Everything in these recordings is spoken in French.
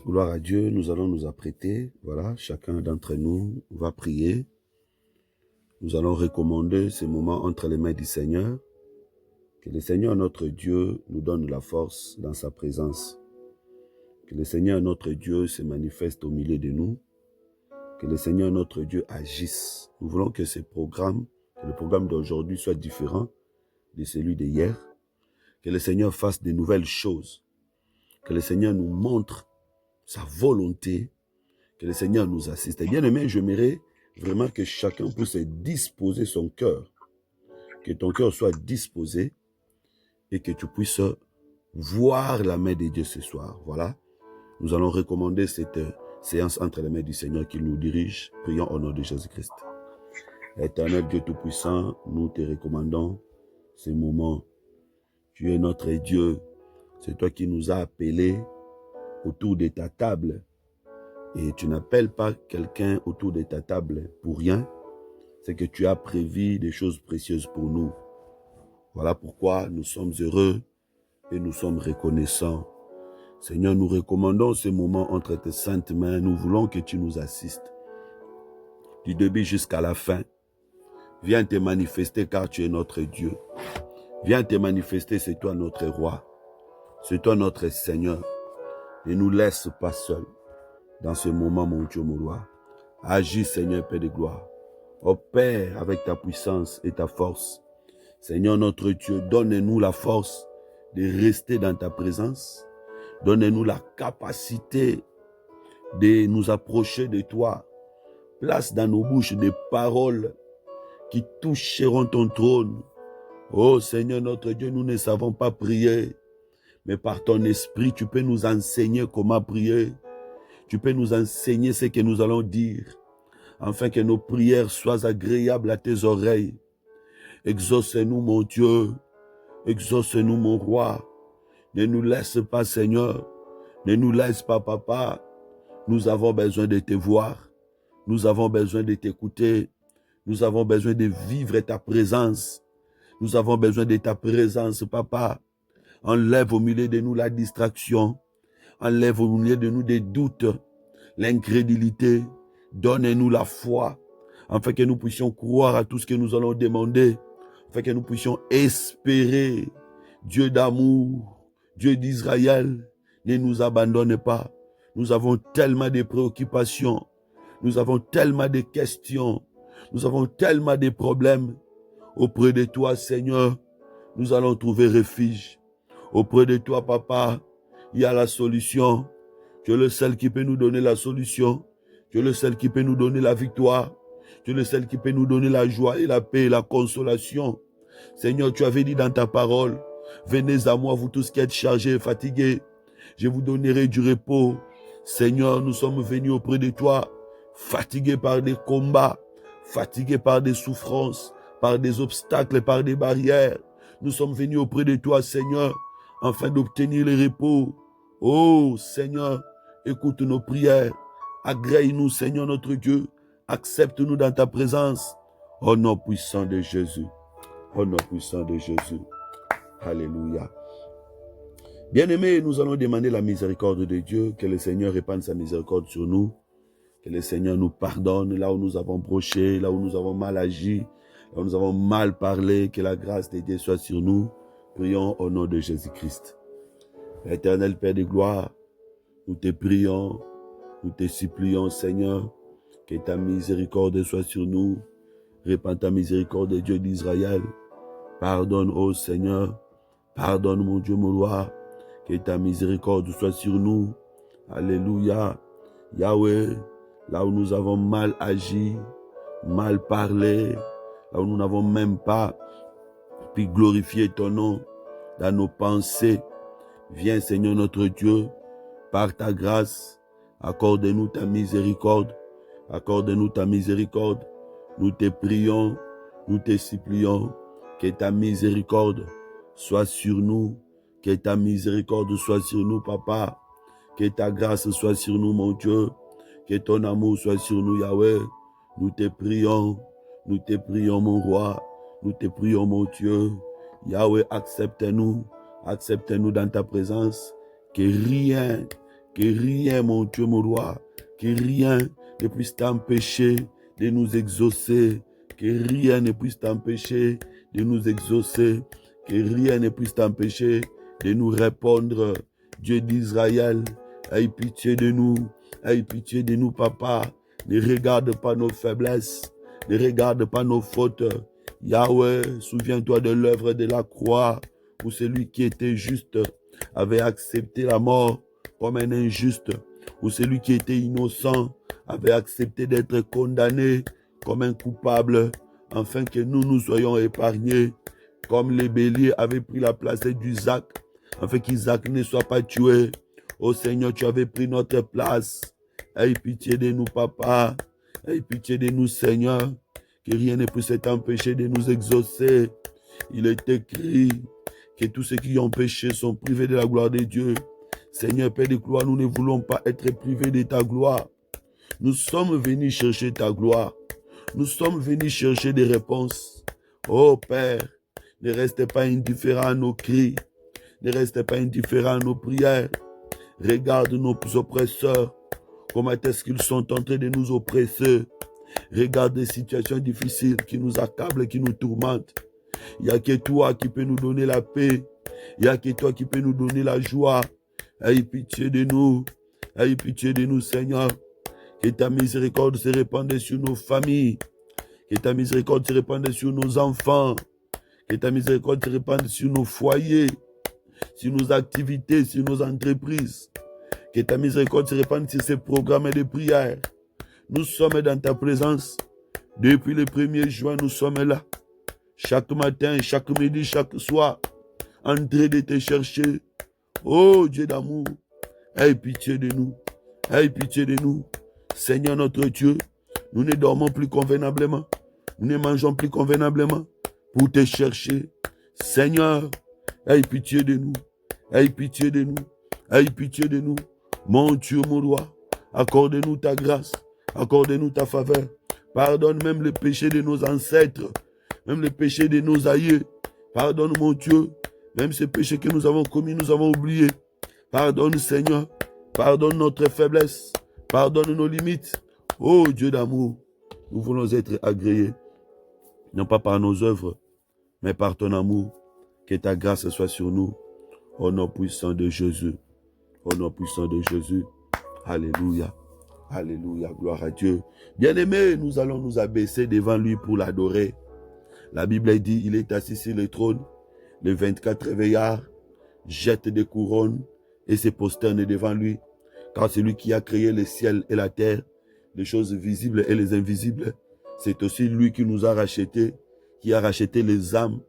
Gloire à Dieu, nous allons nous apprêter. Voilà, chacun d'entre nous va prier. Nous allons recommander ce moment entre les mains du Seigneur. Que le Seigneur, notre Dieu, nous donne la force dans sa présence. Que le Seigneur, notre Dieu, se manifeste au milieu de nous. Que le Seigneur, notre Dieu, agisse. Nous voulons que le programme d'aujourd'hui soit différent de celui d'hier. Que le Seigneur fasse de nouvelles choses. Que le Seigneur nous montre sa volonté. Que le Seigneur nous assiste. Et bien aimé, j'aimerais vraiment que chacun puisse disposer son cœur. Que ton cœur soit disposé et que tu puisses voir la main de Dieu ce soir. Voilà. Nous allons recommander cette séance entre les mains du Seigneur qui nous dirige. Prions au nom de Jésus-Christ. Éternel Dieu Tout-Puissant, nous te recommandons ce moment. Tu es notre Dieu. C'est toi qui nous as appelés autour de ta table. Et tu n'appelles pas quelqu'un autour de ta table pour rien. C'est que tu as prévu des choses précieuses pour nous. Voilà pourquoi nous sommes heureux et nous sommes reconnaissants. Seigneur, nous recommandons ce moment entre tes saintes mains. Nous voulons que tu nous assistes. Du début jusqu'à la fin. Viens te manifester car tu es notre Dieu. Viens te manifester, c'est toi notre roi. C'est toi notre Seigneur. Ne nous laisse pas seuls dans ce moment, mon Dieu, mon roi. Agis, Seigneur, Père de gloire. Opère avec ta puissance et ta force. Seigneur, notre Dieu, donne-nous la force de rester dans ta présence. Donne-nous la capacité de nous approcher de toi. Place dans nos bouches des paroles qui toucheront ton trône. Oh Seigneur notre Dieu, nous ne savons pas prier, mais par ton esprit, tu peux nous enseigner comment prier. Tu peux nous enseigner ce que nous allons dire, afin que nos prières soient agréables à tes oreilles. Exauce-nous, mon Dieu. Exauce-nous, mon roi. Ne nous laisse pas, Seigneur. Ne nous laisse pas, Papa. Nous avons besoin de te voir. Nous avons besoin de t'écouter. Nous avons besoin de vivre ta présence. Nous avons besoin de ta présence, Papa. Enlève au milieu de nous la distraction. Enlève au milieu de nous des doutes, l'incrédulité. Donne-nous la foi, afin que nous puissions croire à tout ce que nous allons demander, afin que nous puissions espérer. Dieu d'amour, Dieu d'Israël, ne nous abandonne pas. Nous avons tellement de préoccupations, nous avons tellement de questions, nous avons tellement de problèmes. Auprès de toi, Seigneur, nous allons trouver refuge. Auprès de toi, Papa, il y a la solution. Tu es le seul qui peut nous donner la solution. Tu es le seul qui peut nous donner la victoire. Tu es le seul qui peut nous donner la joie et la paix et la consolation. Seigneur, tu avais dit dans ta parole, venez à moi, vous tous qui êtes chargés et fatigués. Je vous donnerai du repos. Seigneur, nous sommes venus auprès de toi, fatigués par des combats, fatigués par des souffrances, par des obstacles, par des barrières. Nous sommes venus auprès de toi, Seigneur, afin d'obtenir le repos. Oh, Seigneur, écoute nos prières. Agrée-nous, Seigneur notre Dieu. Accepte-nous dans ta présence. Au nom puissant de Jésus. Au nom puissant de Jésus. Alléluia. Bien-aimés, nous allons demander la miséricorde de Dieu. Que le Seigneur répande sa miséricorde sur nous. Que le Seigneur nous pardonne là où nous avons broché, là où nous avons mal agi, là où nous avons mal parlé. Que la grâce de Dieu soit sur nous. Prions au nom de Jésus-Christ. Éternel Père de gloire, nous te prions, nous te supplions, Seigneur, que ta miséricorde soit sur nous. Répands ta miséricorde, Dieu d'Israël. Pardonne, ô Seigneur. Pardonne, mon Dieu, mon roi. Que ta miséricorde soit sur nous. Alléluia. Yahweh, là où nous avons mal agi, mal parlé, là où nous n'avons même pas pu glorifier ton nom dans nos pensées. Viens, Seigneur notre Dieu, par ta grâce, accorde-nous ta miséricorde. Accorde-nous ta miséricorde. Nous te prions, nous te supplions, que ta miséricorde soit sur nous, que ta miséricorde soit sur nous, Papa, que ta grâce soit sur nous, mon Dieu, que ton amour soit sur nous, Yahweh. Nous te prions, mon roi, nous te prions, mon Dieu. Yahweh, accepte-nous dans ta présence, que Que rien, mon Dieu, mon roi, que rien ne puisse t'empêcher de nous exaucer. Que rien ne puisse t'empêcher de nous exaucer. Que rien ne puisse t'empêcher de nous répondre. Dieu d'Israël, aie pitié de nous. Aie pitié de nous, papa. Ne regarde pas nos faiblesses. Ne regarde pas nos fautes. Yahweh, souviens-toi de l'œuvre de la croix où celui qui était juste avait accepté la mort comme un injuste, où celui qui était innocent avait accepté d'être condamné comme un coupable, afin que nous soyons épargnés, comme les béliers avaient pris la place d'Isaac, afin qu'Isaac ne soit pas tué. Ô Seigneur, tu avais pris notre place. Aie pitié de nous, papa. Aie pitié de nous, Seigneur. Que rien ne puisse t'empêcher de nous exaucer. Il est écrit que tous ceux qui ont péché sont privés de la gloire de Dieu. Seigneur, Père de gloire, nous ne voulons pas être privés de ta gloire. Nous sommes venus chercher ta gloire. Nous sommes venus chercher des réponses. Oh Père, ne reste pas indifférent à nos cris. Ne reste pas indifférent à nos prières. Regarde nos oppresseurs. Comment est-ce qu'ils sont en train de nous oppresser? Regarde les situations difficiles qui nous accablent, qui nous tourmentent. Il n'y a que toi qui peux nous donner la paix. Il n'y a que toi qui peux nous donner la joie. Aie pitié de nous. Aie pitié de nous, Seigneur. Que ta miséricorde se répande sur nos familles. Que ta miséricorde se répande sur nos enfants. Que ta miséricorde se répande sur nos foyers, sur nos activités, sur nos entreprises. Que ta miséricorde se répande sur ces programmes de prière. Nous sommes dans ta présence. Depuis le 1er juin, nous sommes là. Chaque matin, chaque midi, chaque soir, en train de te chercher. Oh Dieu d'amour, aie pitié de nous. Aie pitié de nous. Seigneur notre Dieu, nous ne dormons plus convenablement. Nous ne mangeons plus convenablement pour te chercher. Seigneur, aie pitié de nous. Aie pitié de nous. Aie pitié de nous. Mon Dieu, mon roi, accorde-nous ta grâce. Accorde-nous ta faveur. Pardonne même les péchés de nos ancêtres. Même les péchés de nos aïeux. Pardonne, mon Dieu. Même ces péchés que nous avons commis, nous avons oubliés. Pardonne, Seigneur. Pardonne notre faiblesse. Pardonne nos limites. Oh Dieu d'amour, nous voulons être agréés. Non pas par nos œuvres, mais par ton amour. Que ta grâce soit sur nous. Au nom puissant de Jésus. Au nom puissant de Jésus. Alléluia. Alléluia. Gloire à Dieu. Bien-aimés, nous allons nous abaisser devant lui pour l'adorer. La Bible dit, il est assis sur le trône. Les 24 veillards jettent des couronnes et se prosternent devant lui. Car c'est lui qui a créé le ciel et la terre, les choses visibles et les invisibles. C'est aussi lui qui nous a rachetés, qui a racheté les âmes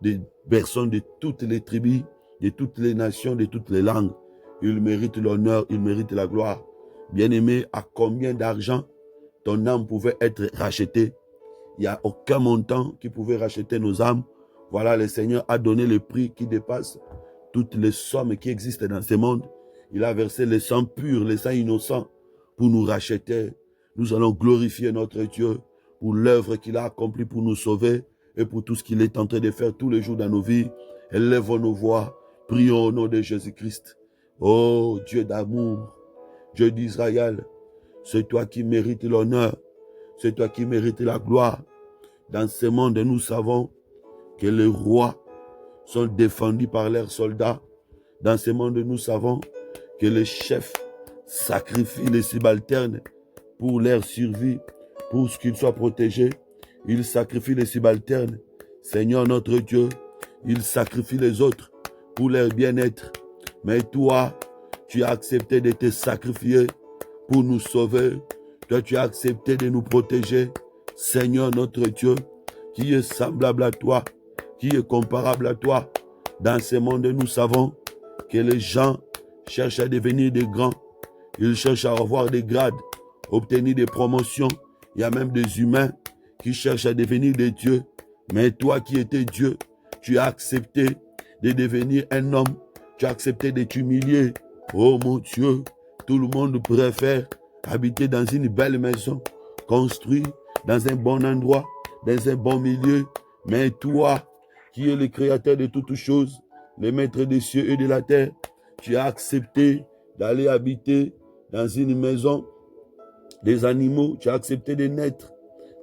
des personnes de toutes les tribus, de toutes les nations, de toutes les langues. Il mérite l'honneur, il mérite la gloire. Bien-aimé, à combien d'argent ton âme pouvait être rachetée? Il n'y a aucun montant qui pouvait racheter nos âmes. Voilà, le Seigneur a donné le prix qui dépasse toutes les sommes qui existent dans ce monde. Il a versé le sang pur, le sang innocent pour nous racheter. Nous allons glorifier notre Dieu pour l'œuvre qu'il a accomplie pour nous sauver et pour tout ce qu'il est en train de faire tous les jours dans nos vies. Élèvons nos voix, prions au nom de Jésus-Christ. Oh Dieu d'amour, Dieu d'Israël, c'est toi qui mérites l'honneur, c'est toi qui mérites la gloire. Dans ce monde, nous savons que les rois sont défendus par leurs soldats. Dans ce monde, nous savons que les chefs sacrifient les subalternes pour leur survie, pour qu'ils soient protégés. Ils sacrifient les subalternes. Seigneur notre Dieu, ils sacrifient les autres pour leur bien-être. Mais toi, tu as accepté de te sacrifier pour nous sauver. Toi, tu as accepté de nous protéger. Seigneur notre Dieu, qui est semblable à toi, qui est comparable à toi. Dans ce monde, nous savons que les gens cherchent à devenir des grands. Ils cherchent à avoir des grades, obtenir des promotions. Il y a même des humains qui cherchent à devenir des dieux. Mais toi qui étais Dieu, tu as accepté de devenir un homme. Tu as accepté de t'humilier. Oh mon Dieu, tout le monde préfère habiter dans une belle maison, construite dans un bon endroit, dans un bon milieu. Mais toi, qui es le créateur de toutes choses, le maître des cieux et de la terre, tu as accepté d'aller habiter dans une maison des animaux. Tu as accepté de naître,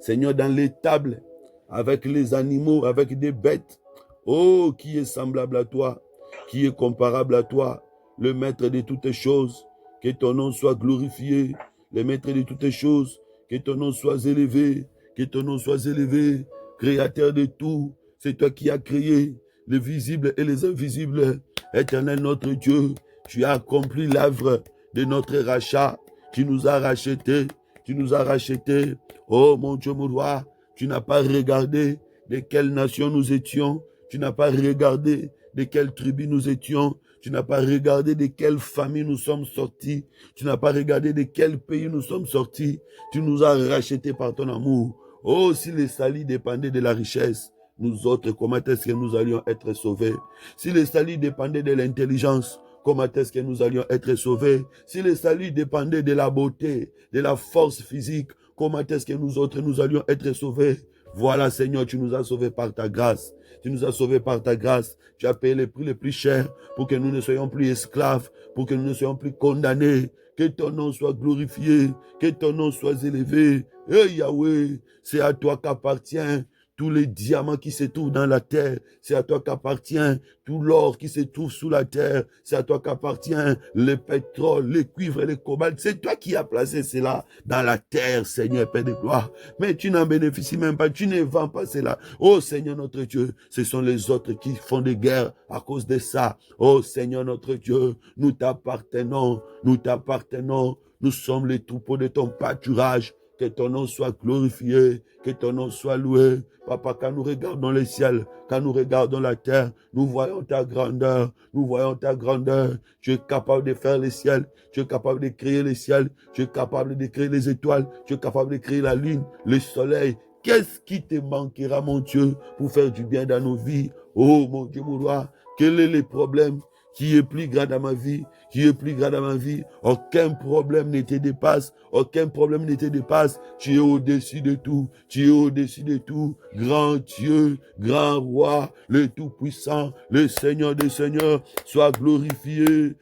Seigneur, dans l'étable, avec les animaux, avec des bêtes. Oh, qui est semblable à toi, qui est comparable à toi, le maître de toutes choses. Que ton nom soit glorifié, le maître de toutes choses. Que ton nom soit élevé, que ton nom soit élevé, créateur de tout. C'est toi qui as créé les visibles et les invisibles. Éternel notre Dieu, tu as accompli l'œuvre de notre rachat. Tu nous as rachetés, tu nous as rachetés. Oh mon Dieu, mon roi, tu n'as pas regardé de quelle nation nous étions. Tu n'as pas regardé de quelle tribu nous étions. Tu n'as pas regardé de quelle famille nous sommes sortis. Tu n'as pas regardé de quel pays nous sommes sortis. Tu nous as rachetés par ton amour. Oh, si les salis dépendaient de la richesse, nous autres, comment est-ce que nous allions être sauvés? Si les salis dépendaient de l'intelligence, comment est-ce que nous allions être sauvés? Si les salis dépendaient de la beauté, de la force physique, comment est-ce que nous autres, nous allions être sauvés? Voilà, Seigneur, tu nous as sauvés par ta grâce. Tu nous as sauvés par ta grâce. Tu as payé les prix les plus chers pour que nous ne soyons plus esclaves, pour que nous ne soyons plus condamnés. Que ton nom soit glorifié, que ton nom soit élevé. Eh Yahweh, c'est à toi qu'appartient tous les diamants qui se trouvent dans la terre. C'est à toi qu'appartient tout l'or qui se trouve sous la terre. C'est à toi qu'appartient le pétrole, le cuivre et le cobalt. C'est toi qui as placé cela dans la terre, Seigneur, Père de gloire. Mais tu n'en bénéficies même pas. Tu ne vends pas cela. Oh Seigneur notre Dieu, ce sont les autres qui font des guerres à cause de ça. Oh Seigneur notre Dieu, nous t'appartenons. Nous t'appartenons. Nous sommes les troupeaux de ton pâturage. Que ton nom soit glorifié, que ton nom soit loué. Papa, quand nous regardons le ciel, quand nous regardons la terre, nous voyons ta grandeur, nous voyons ta grandeur. Tu es capable de faire le ciel, tu es capable de créer le ciel, tu es capable de créer les étoiles, tu es capable de créer la lune, le soleil. Qu'est-ce qui te manquera, mon Dieu, pour faire du bien dans nos vies? Oh, mon Dieu, mon roi, quel est le problème qui est plus grand dans ma vie? Qui est plus grand dans ma vie? Aucun problème ne te dépasse. Aucun problème ne te dépasse. Tu es au-dessus de tout. Tu es au-dessus de tout. Grand Dieu, grand roi, le Tout-Puissant, le Seigneur des Seigneurs, sois glorifié,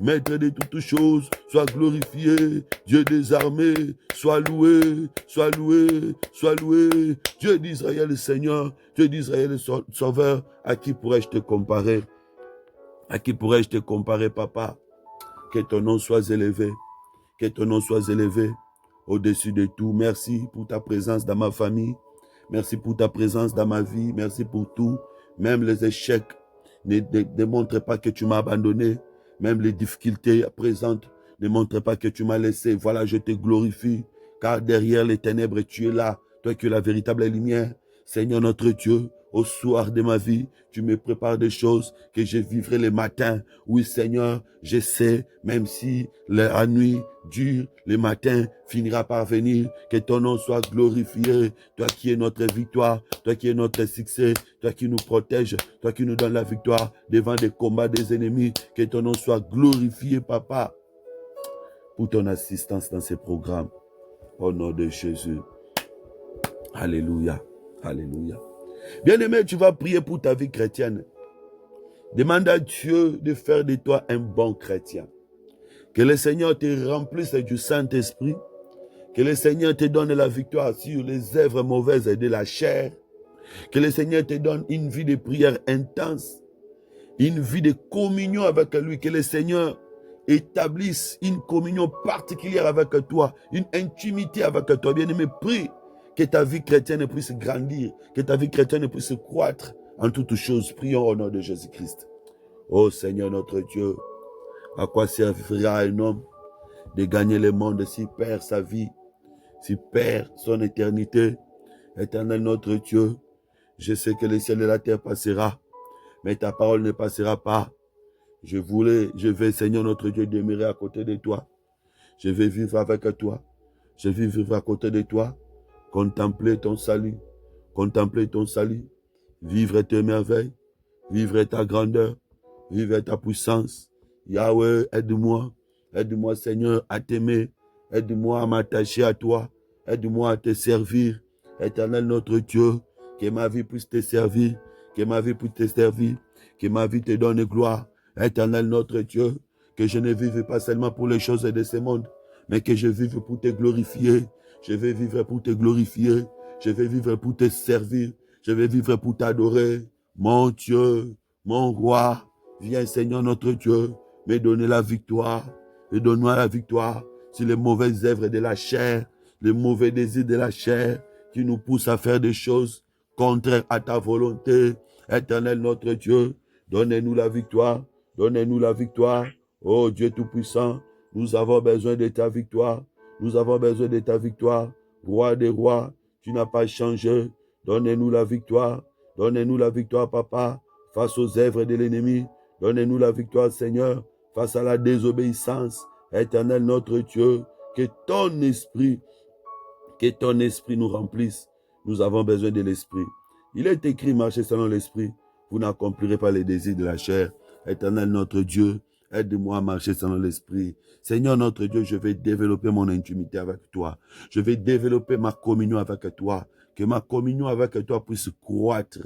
Maître de toutes choses, sois glorifié. Dieu des armées, sois loué, sois loué, sois loué. Dieu d'Israël, Seigneur, Dieu d'Israël, Sauveur, à qui pourrais-je te comparer? À qui pourrais-je te comparer, Papa? Que ton nom soit élevé. Que ton nom soit élevé au-dessus de tout. Merci pour ta présence dans ma famille. Merci pour ta présence dans ma vie. Merci pour tout. Même les échecs ne montrent pas que tu m'as abandonné. Même les difficultés présentes ne montrent pas que tu m'as laissé. Voilà, je te glorifie. Car derrière les ténèbres, tu es là. Toi qui es la véritable lumière. Seigneur notre Dieu, au soir de ma vie, tu me prépares des choses que je vivrai le matin. Oui, Seigneur, je sais, même si la nuit dure, le matin finira par venir, que ton nom soit glorifié. Toi qui es notre victoire, toi qui es notre succès, toi qui nous protèges, toi qui nous donnes la victoire devant des combats des ennemis, que ton nom soit glorifié, Papa, pour ton assistance dans ces programmes. Au nom de Jésus. Alléluia. Alléluia. Bien-aimé, tu vas prier pour ta vie chrétienne. Demande à Dieu de faire de toi un bon chrétien. Que le Seigneur te remplisse du Saint-Esprit. Que le Seigneur te donne la victoire sur les œuvres mauvaises de la chair. Que le Seigneur te donne une vie de prière intense. Une vie de communion avec lui. Que le Seigneur établisse une communion particulière avec toi. Une intimité avec toi. Bien-aimé, prie. Que ta vie chrétienne puisse grandir, que ta vie chrétienne puisse croître en toutes choses. Prions au nom de Jésus-Christ. Ô Seigneur notre Dieu, à quoi servira un homme de gagner le monde s'il perd sa vie, s'il perd son éternité? Éternel notre Dieu, je sais que le ciel et la terre passera, mais ta parole ne passera pas. Je vais, Seigneur notre Dieu, demeurer à côté de toi. Je vais vivre avec toi. Je vais vivre à côté de toi. Contempler ton salut, vivre tes merveilles, vivre ta grandeur, vivre ta puissance. Yahweh, aide-moi Seigneur à t'aimer, aide-moi à m'attacher à toi, aide-moi à te servir. Éternel notre Dieu, que ma vie puisse te servir, que ma vie te donne gloire. Éternel notre Dieu, Que je ne vive pas seulement pour les choses de ce monde, mais que je vive pour te glorifier. Je vais vivre pour te glorifier. Je vais vivre pour te servir. Je vais vivre pour t'adorer. Mon Dieu, mon roi, viens Seigneur notre Dieu, me donner la victoire. Et donne-moi la victoire sur les mauvaises œuvres de la chair, les mauvais désirs de la chair qui nous poussent à faire des choses contraires à ta volonté. Éternel notre Dieu, donnez-nous la victoire. Donnez-nous la victoire. Oh Dieu Tout-Puissant, nous avons besoin de ta victoire. Nous avons besoin de ta victoire. Roi des rois, tu n'as pas changé. Donnez-nous la victoire. Donnez-nous la victoire, Papa, face aux œuvres de l'ennemi. Donnez-nous la victoire, Seigneur, face à la désobéissance. Éternel notre Dieu, que ton esprit nous remplisse. Nous avons besoin de l'esprit. Il est écrit, marchez selon l'esprit. Vous n'accomplirez pas les désirs de la chair. Éternel notre Dieu, aide-moi à marcher selon l'esprit. Seigneur notre Dieu, je vais développer mon intimité avec toi. Je vais développer ma communion avec toi. Que ma communion avec toi puisse croître.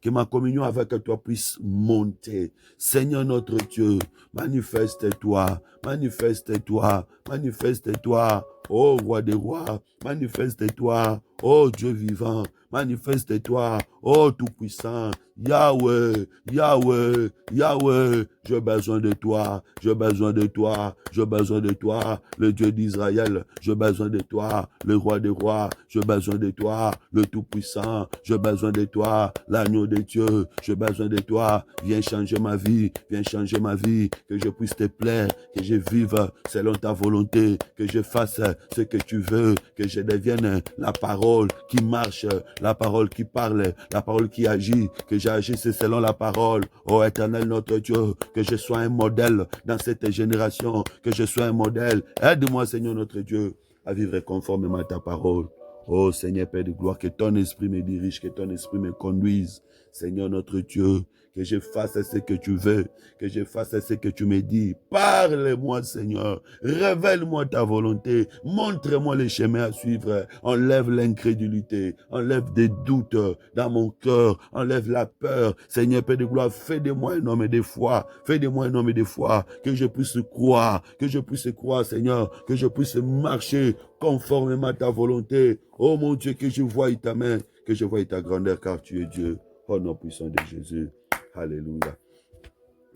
Que ma communion avec toi puisse monter. Seigneur notre Dieu, manifeste-toi, manifeste-toi, manifeste-toi. Oh roi des rois, manifeste-toi. Oh Dieu vivant, manifeste-toi. Oh tout-puissant, Yahweh, Yahweh, Yahweh, j'ai besoin de toi, j'ai besoin de toi, j'ai besoin de toi, le Dieu d'Israël, j'ai besoin de toi, le roi des rois, j'ai besoin de toi, le tout-puissant, j'ai besoin de toi, l'agneau de Dieu, j'ai besoin de toi, viens changer ma vie, que je puisse te plaire, que je vive selon ta volonté, que je fasse ce que tu veux, que je devienne la parole qui marche, la parole qui parle, la parole qui agit, que j'agisse selon la parole. Oh Éternel notre Dieu, que je sois un modèle dans cette génération, que je sois un modèle. Aide-moi Seigneur notre Dieu à vivre conformément à ta parole. Oh Seigneur Père de gloire, que ton esprit me dirige, que ton esprit me conduise. Seigneur notre Dieu, que je fasse ce que tu veux, que je fasse ce que tu me dis. Parle-moi, Seigneur. Révèle-moi ta volonté. Montre-moi les chemins à suivre. Enlève l'incrédulité. Enlève des doutes dans mon cœur. Enlève la peur. Seigneur, Père de gloire, fais de moi un homme de foi. Fais de moi un homme de foi. Que je puisse croire. Que je puisse croire, Seigneur. Que je puisse marcher conformément à ta volonté. Oh mon Dieu, que je voie ta main. Que je voie ta grandeur, car tu es Dieu. Au nom puissant de Jésus. Alléluia.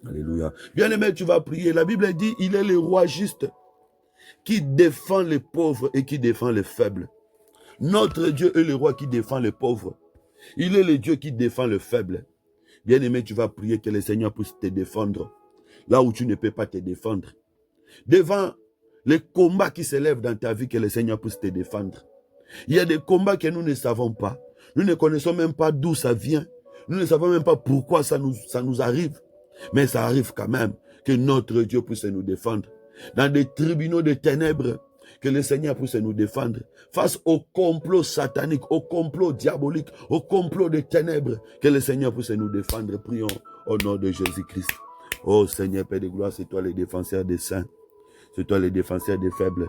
Alléluia. Bien-aimé, tu vas prier. La Bible dit, il est le roi juste qui défend les pauvres et qui défend les faibles. Notre Dieu est le roi qui défend les pauvres. Il est le Dieu qui défend les faibles. Bien-aimé, tu vas prier que le Seigneur puisse te défendre. Là où tu ne peux pas te défendre. Devant les combats qui s'élèvent dans ta vie, que le Seigneur puisse te défendre. Il y a des combats que nous ne savons pas. Nous ne connaissons même pas d'où ça vient. Nous ne savons même pas pourquoi ça nous arrive. Mais ça arrive quand même. Que notre Dieu puisse nous défendre. Dans des tribunaux de ténèbres, que le Seigneur puisse nous défendre. Face au complot satanique, au complot diabolique, au complot de ténèbres, que le Seigneur puisse nous défendre. Prions au nom de Jésus-Christ. Oh Seigneur, Père de gloire, c'est toi le défenseur des saints. C'est toi le défenseur des faibles.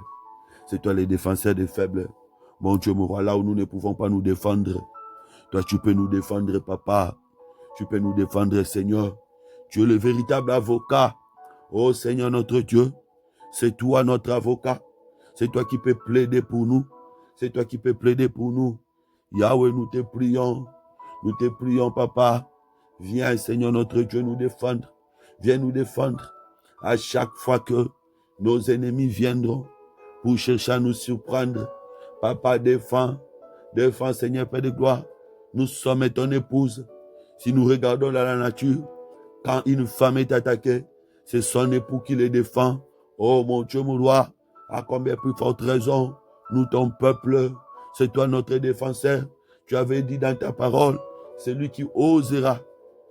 C'est toi le défenseur des faibles. Mon Dieu, mon roi, là où nous ne pouvons pas nous défendre, toi, tu peux nous défendre, Papa. Tu peux nous défendre, Seigneur. Tu es le véritable avocat. Oh, Seigneur, notre Dieu. C'est toi, notre avocat. C'est toi qui peux plaider pour nous. C'est toi qui peux plaider pour nous. Yahweh, nous te prions. Nous te prions, Papa. Viens, Seigneur, notre Dieu, nous défendre. Viens nous défendre. À chaque fois que nos ennemis viendront pour chercher à nous surprendre. Papa, défends. Défends, Seigneur, Père de gloire. Nous sommes ton épouse. Si nous regardons dans la nature, quand une femme est attaquée, c'est son époux qui les défend. Oh mon Dieu, mon roi, à combien plus forte raison, nous ton peuple, c'est toi notre défenseur. Tu avais dit dans ta parole, celui qui osera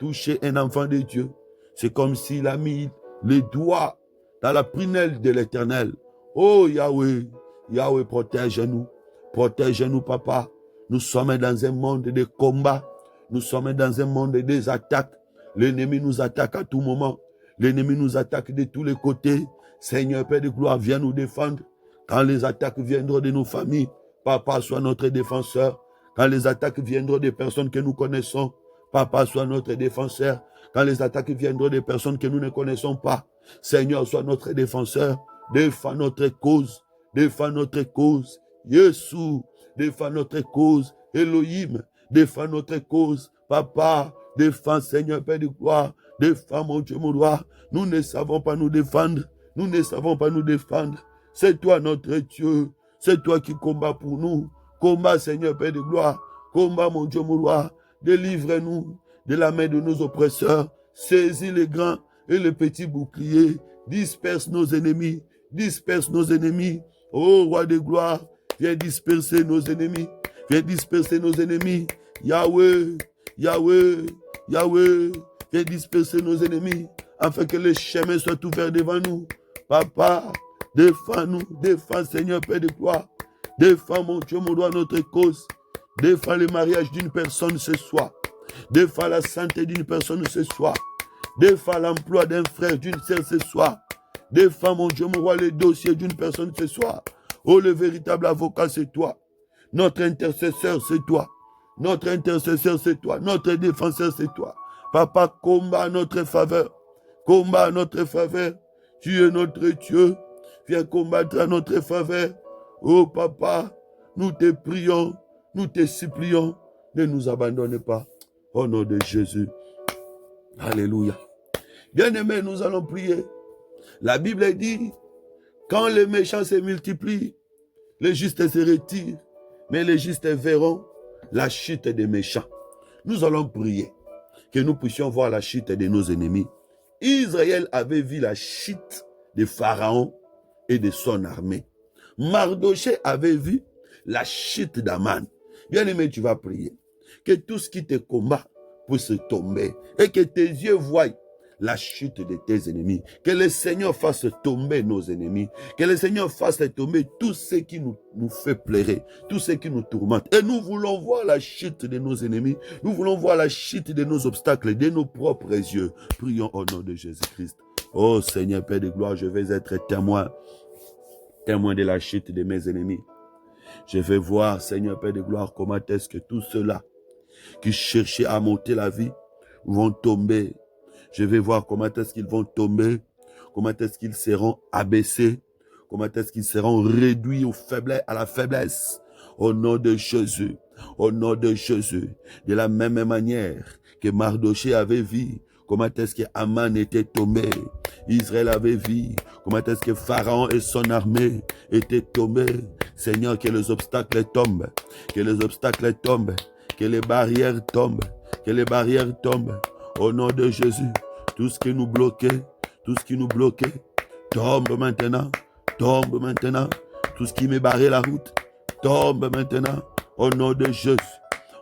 toucher un enfant de Dieu, c'est comme s'il a mis les doigts dans la prunelle de l'Éternel. Oh Yahweh, Yahweh, protège-nous. Protège-nous, Papa. Nous sommes dans un monde de combat. Nous sommes dans un monde des attaques. L'ennemi nous attaque à tout moment. L'ennemi nous attaque de tous les côtés. Seigneur, Père de gloire, viens nous défendre. Quand les attaques viendront de nos familles, Papa, sois notre défenseur. Quand les attaques viendront des personnes que nous connaissons, Papa, sois notre défenseur. Quand les attaques viendront des personnes que nous ne connaissons pas, Seigneur, sois notre défenseur. Défends notre cause. Défends notre cause. Jésus, défends notre cause. Elohim, défends notre cause. Papa, défends, Seigneur, Père de gloire. Défends, mon Dieu, mon roi. Nous ne savons pas nous défendre. Nous ne savons pas nous défendre. C'est toi notre Dieu. C'est toi qui combats pour nous. Combat, Seigneur, Père de gloire. Combat, mon Dieu, mon roi. Délivre-nous de la main de nos oppresseurs. Saisis les grands et les petits boucliers. Disperse nos ennemis. Disperse nos ennemis. Ô roi de gloire, viens disperser nos ennemis. Viens disperser nos ennemis. Yahweh, Yahweh, Yahweh, viens disperser nos ennemis afin que les chemins soient ouverts devant nous. Papa, défends-nous, défends, Seigneur, Père de gloire. Défends, mon Dieu, mon roi, notre cause. Défends le mariage d'une personne ce soir. Défends la santé d'une personne ce soir. Défends l'emploi d'un frère, d'une sœur ce soir. Défends, mon Dieu, mon roi, le dossier d'une personne ce soir. Oh, le véritable avocat, c'est toi. Notre intercesseur, c'est toi. Notre intercesseur, c'est toi. Notre défenseur, c'est toi. Papa, combat à notre faveur. Combat à notre faveur. Tu es notre Dieu. Viens combattre à notre faveur. Oh, Papa, nous te prions, nous te supplions. Ne nous abandonne pas. Au nom de Jésus. Alléluia. Bien-aimés, nous allons prier. La Bible dit, quand les méchants se multiplient, les justes se retirent, mais les justes verront la chute des méchants. Nous allons prier que nous puissions voir la chute de nos ennemis. Israël avait vu la chute de Pharaon et de son armée. Mardoché avait vu la chute d'Aman. Bien-aimé, tu vas prier que tout ce qui te combat puisse tomber et que tes yeux voient la chute de tes ennemis. Que le Seigneur fasse tomber nos ennemis. Que le Seigneur fasse tomber tout ce qui nous fait pleurer, tout ce qui nous tourmente. Et nous voulons voir la chute de nos ennemis. Nous voulons voir la chute de nos obstacles, de nos propres yeux. Prions au nom de Jésus-Christ. Oh Seigneur Père de gloire, je vais être témoin de la chute de mes ennemis. Je vais voir, Seigneur Père de gloire, comment est-ce que tous ceux-là qui cherchaient à monter la vie vont tomber. Je vais voir comment est-ce qu'ils vont tomber, comment est-ce qu'ils seront abaissés, comment est-ce qu'ils seront réduits à la faiblesse. Au nom de Jésus, au nom de Jésus. De la même manière que Mardoché avait vu comment est-ce que Aman était tombé. Israël avait vu comment est-ce que Pharaon et son armée étaient tombés. Seigneur, que les obstacles tombent, que les obstacles tombent, que les barrières tombent, que les barrières tombent. Au nom de Jésus, tout ce qui nous bloquait, tombe maintenant, tombe maintenant. Tout ce qui me barrait la route, tombe maintenant. Au nom de Jésus,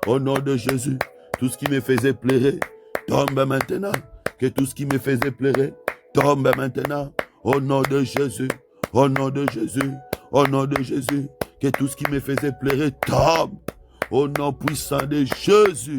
au nom de Jésus, tout ce qui me faisait pleurer, tombe maintenant. Que tout ce qui me faisait pleurer, tombe maintenant. Au nom de Jésus, au nom de Jésus, au nom de Jésus. Que tout ce qui me faisait pleurer, tombe. Au nom puissant de Jésus.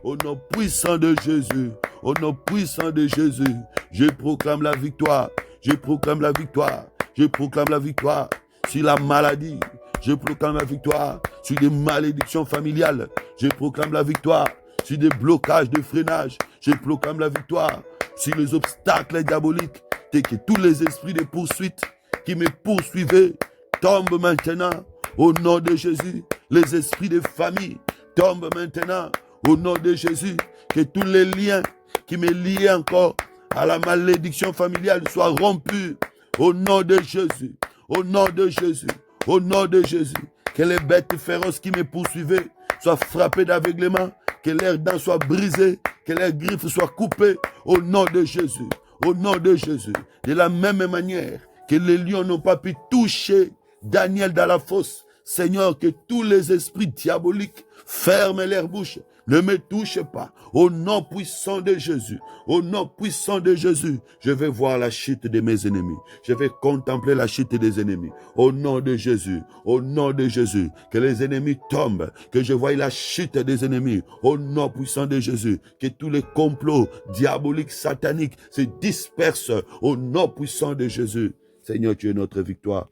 Au nom puissant de Jésus, au nom puissant de Jésus, je proclame la victoire, je proclame la victoire, je proclame la victoire sur la maladie, je proclame la victoire sur des malédictions familiales, je proclame la victoire sur des blocages de freinage, je proclame la victoire sur les obstacles diaboliques, et que tous les esprits de poursuite qui me poursuivaient tombent maintenant, au nom de Jésus, les esprits de famille tombent maintenant. Au nom de Jésus, que tous les liens qui me liaient encore à la malédiction familiale soient rompus. Au nom de Jésus, au nom de Jésus, au nom de Jésus. Que les bêtes féroces qui me poursuivaient soient frappées d'aveuglement. Que leurs dents soient brisées. Que leurs griffes soient coupées. Au nom de Jésus, au nom de Jésus. De la même manière que les lions n'ont pas pu toucher Daniel dans la fosse. Seigneur, que tous les esprits diaboliques ferment leurs bouches. Ne me touche pas. Au nom puissant de Jésus. Au nom puissant de Jésus. Je vais voir la chute de mes ennemis. Je vais contempler la chute des ennemis. Au nom de Jésus. Au nom de Jésus. Que les ennemis tombent. Que je voie la chute des ennemis. Au nom puissant de Jésus. Que tous les complots diaboliques, sataniques se dispersent. Au nom puissant de Jésus. Seigneur, tu es notre victoire.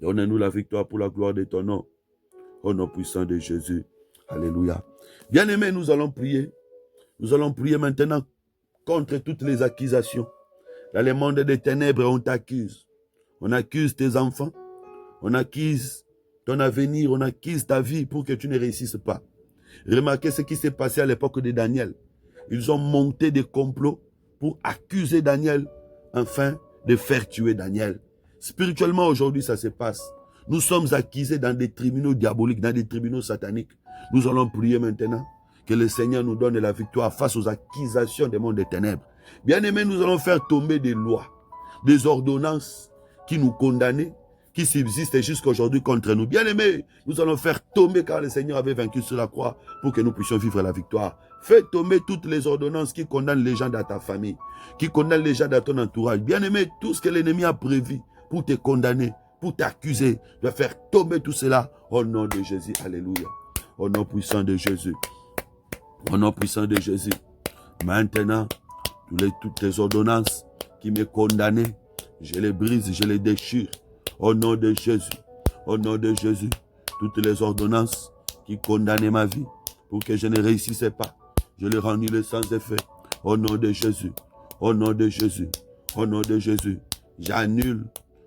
Donne-nous la victoire pour la gloire de ton nom. Au nom puissant de Jésus. Alléluia. Bien-aimés, nous allons prier. Nous allons prier maintenant contre toutes les accusations. Dans le monde des ténèbres, on t'accuse. On accuse tes enfants. On accuse ton avenir. On accuse ta vie pour que tu ne réussisses pas. Remarquez ce qui s'est passé à l'époque de Daniel. Ils ont monté des complots pour accuser Daniel, afin de faire tuer Daniel. Spirituellement, aujourd'hui, ça se passe. Nous sommes accusés dans des tribunaux diaboliques, dans des tribunaux sataniques. Nous allons prier maintenant que le Seigneur nous donne la victoire face aux accusations des mondes des ténèbres. Bien-aimés, nous allons faire tomber des lois, des ordonnances qui nous condamnaient, qui subsistent jusqu'à aujourd'hui contre nous. Bien-aimés, nous allons faire tomber car le Seigneur avait vaincu sur la croix pour que nous puissions vivre la victoire. Fais tomber toutes les ordonnances qui condamnent les gens dans ta famille, qui condamnent les gens dans ton entourage. Bien-aimés, tout ce que l'ennemi a prévu pour te condamner, pour t'accuser, de faire tomber tout cela au nom de Jésus. Alléluia. Au nom puissant de Jésus. Au nom puissant de Jésus. Maintenant, toutes les ordonnances qui me condamnaient, je les brise, je les déchire. Au nom de Jésus. Au nom de Jésus. Toutes les ordonnances qui condamnaient ma vie pour que je ne réussissais pas, je les rendis sans effet. Au nom de Jésus. Au nom de Jésus. Au nom de Jésus. J'annule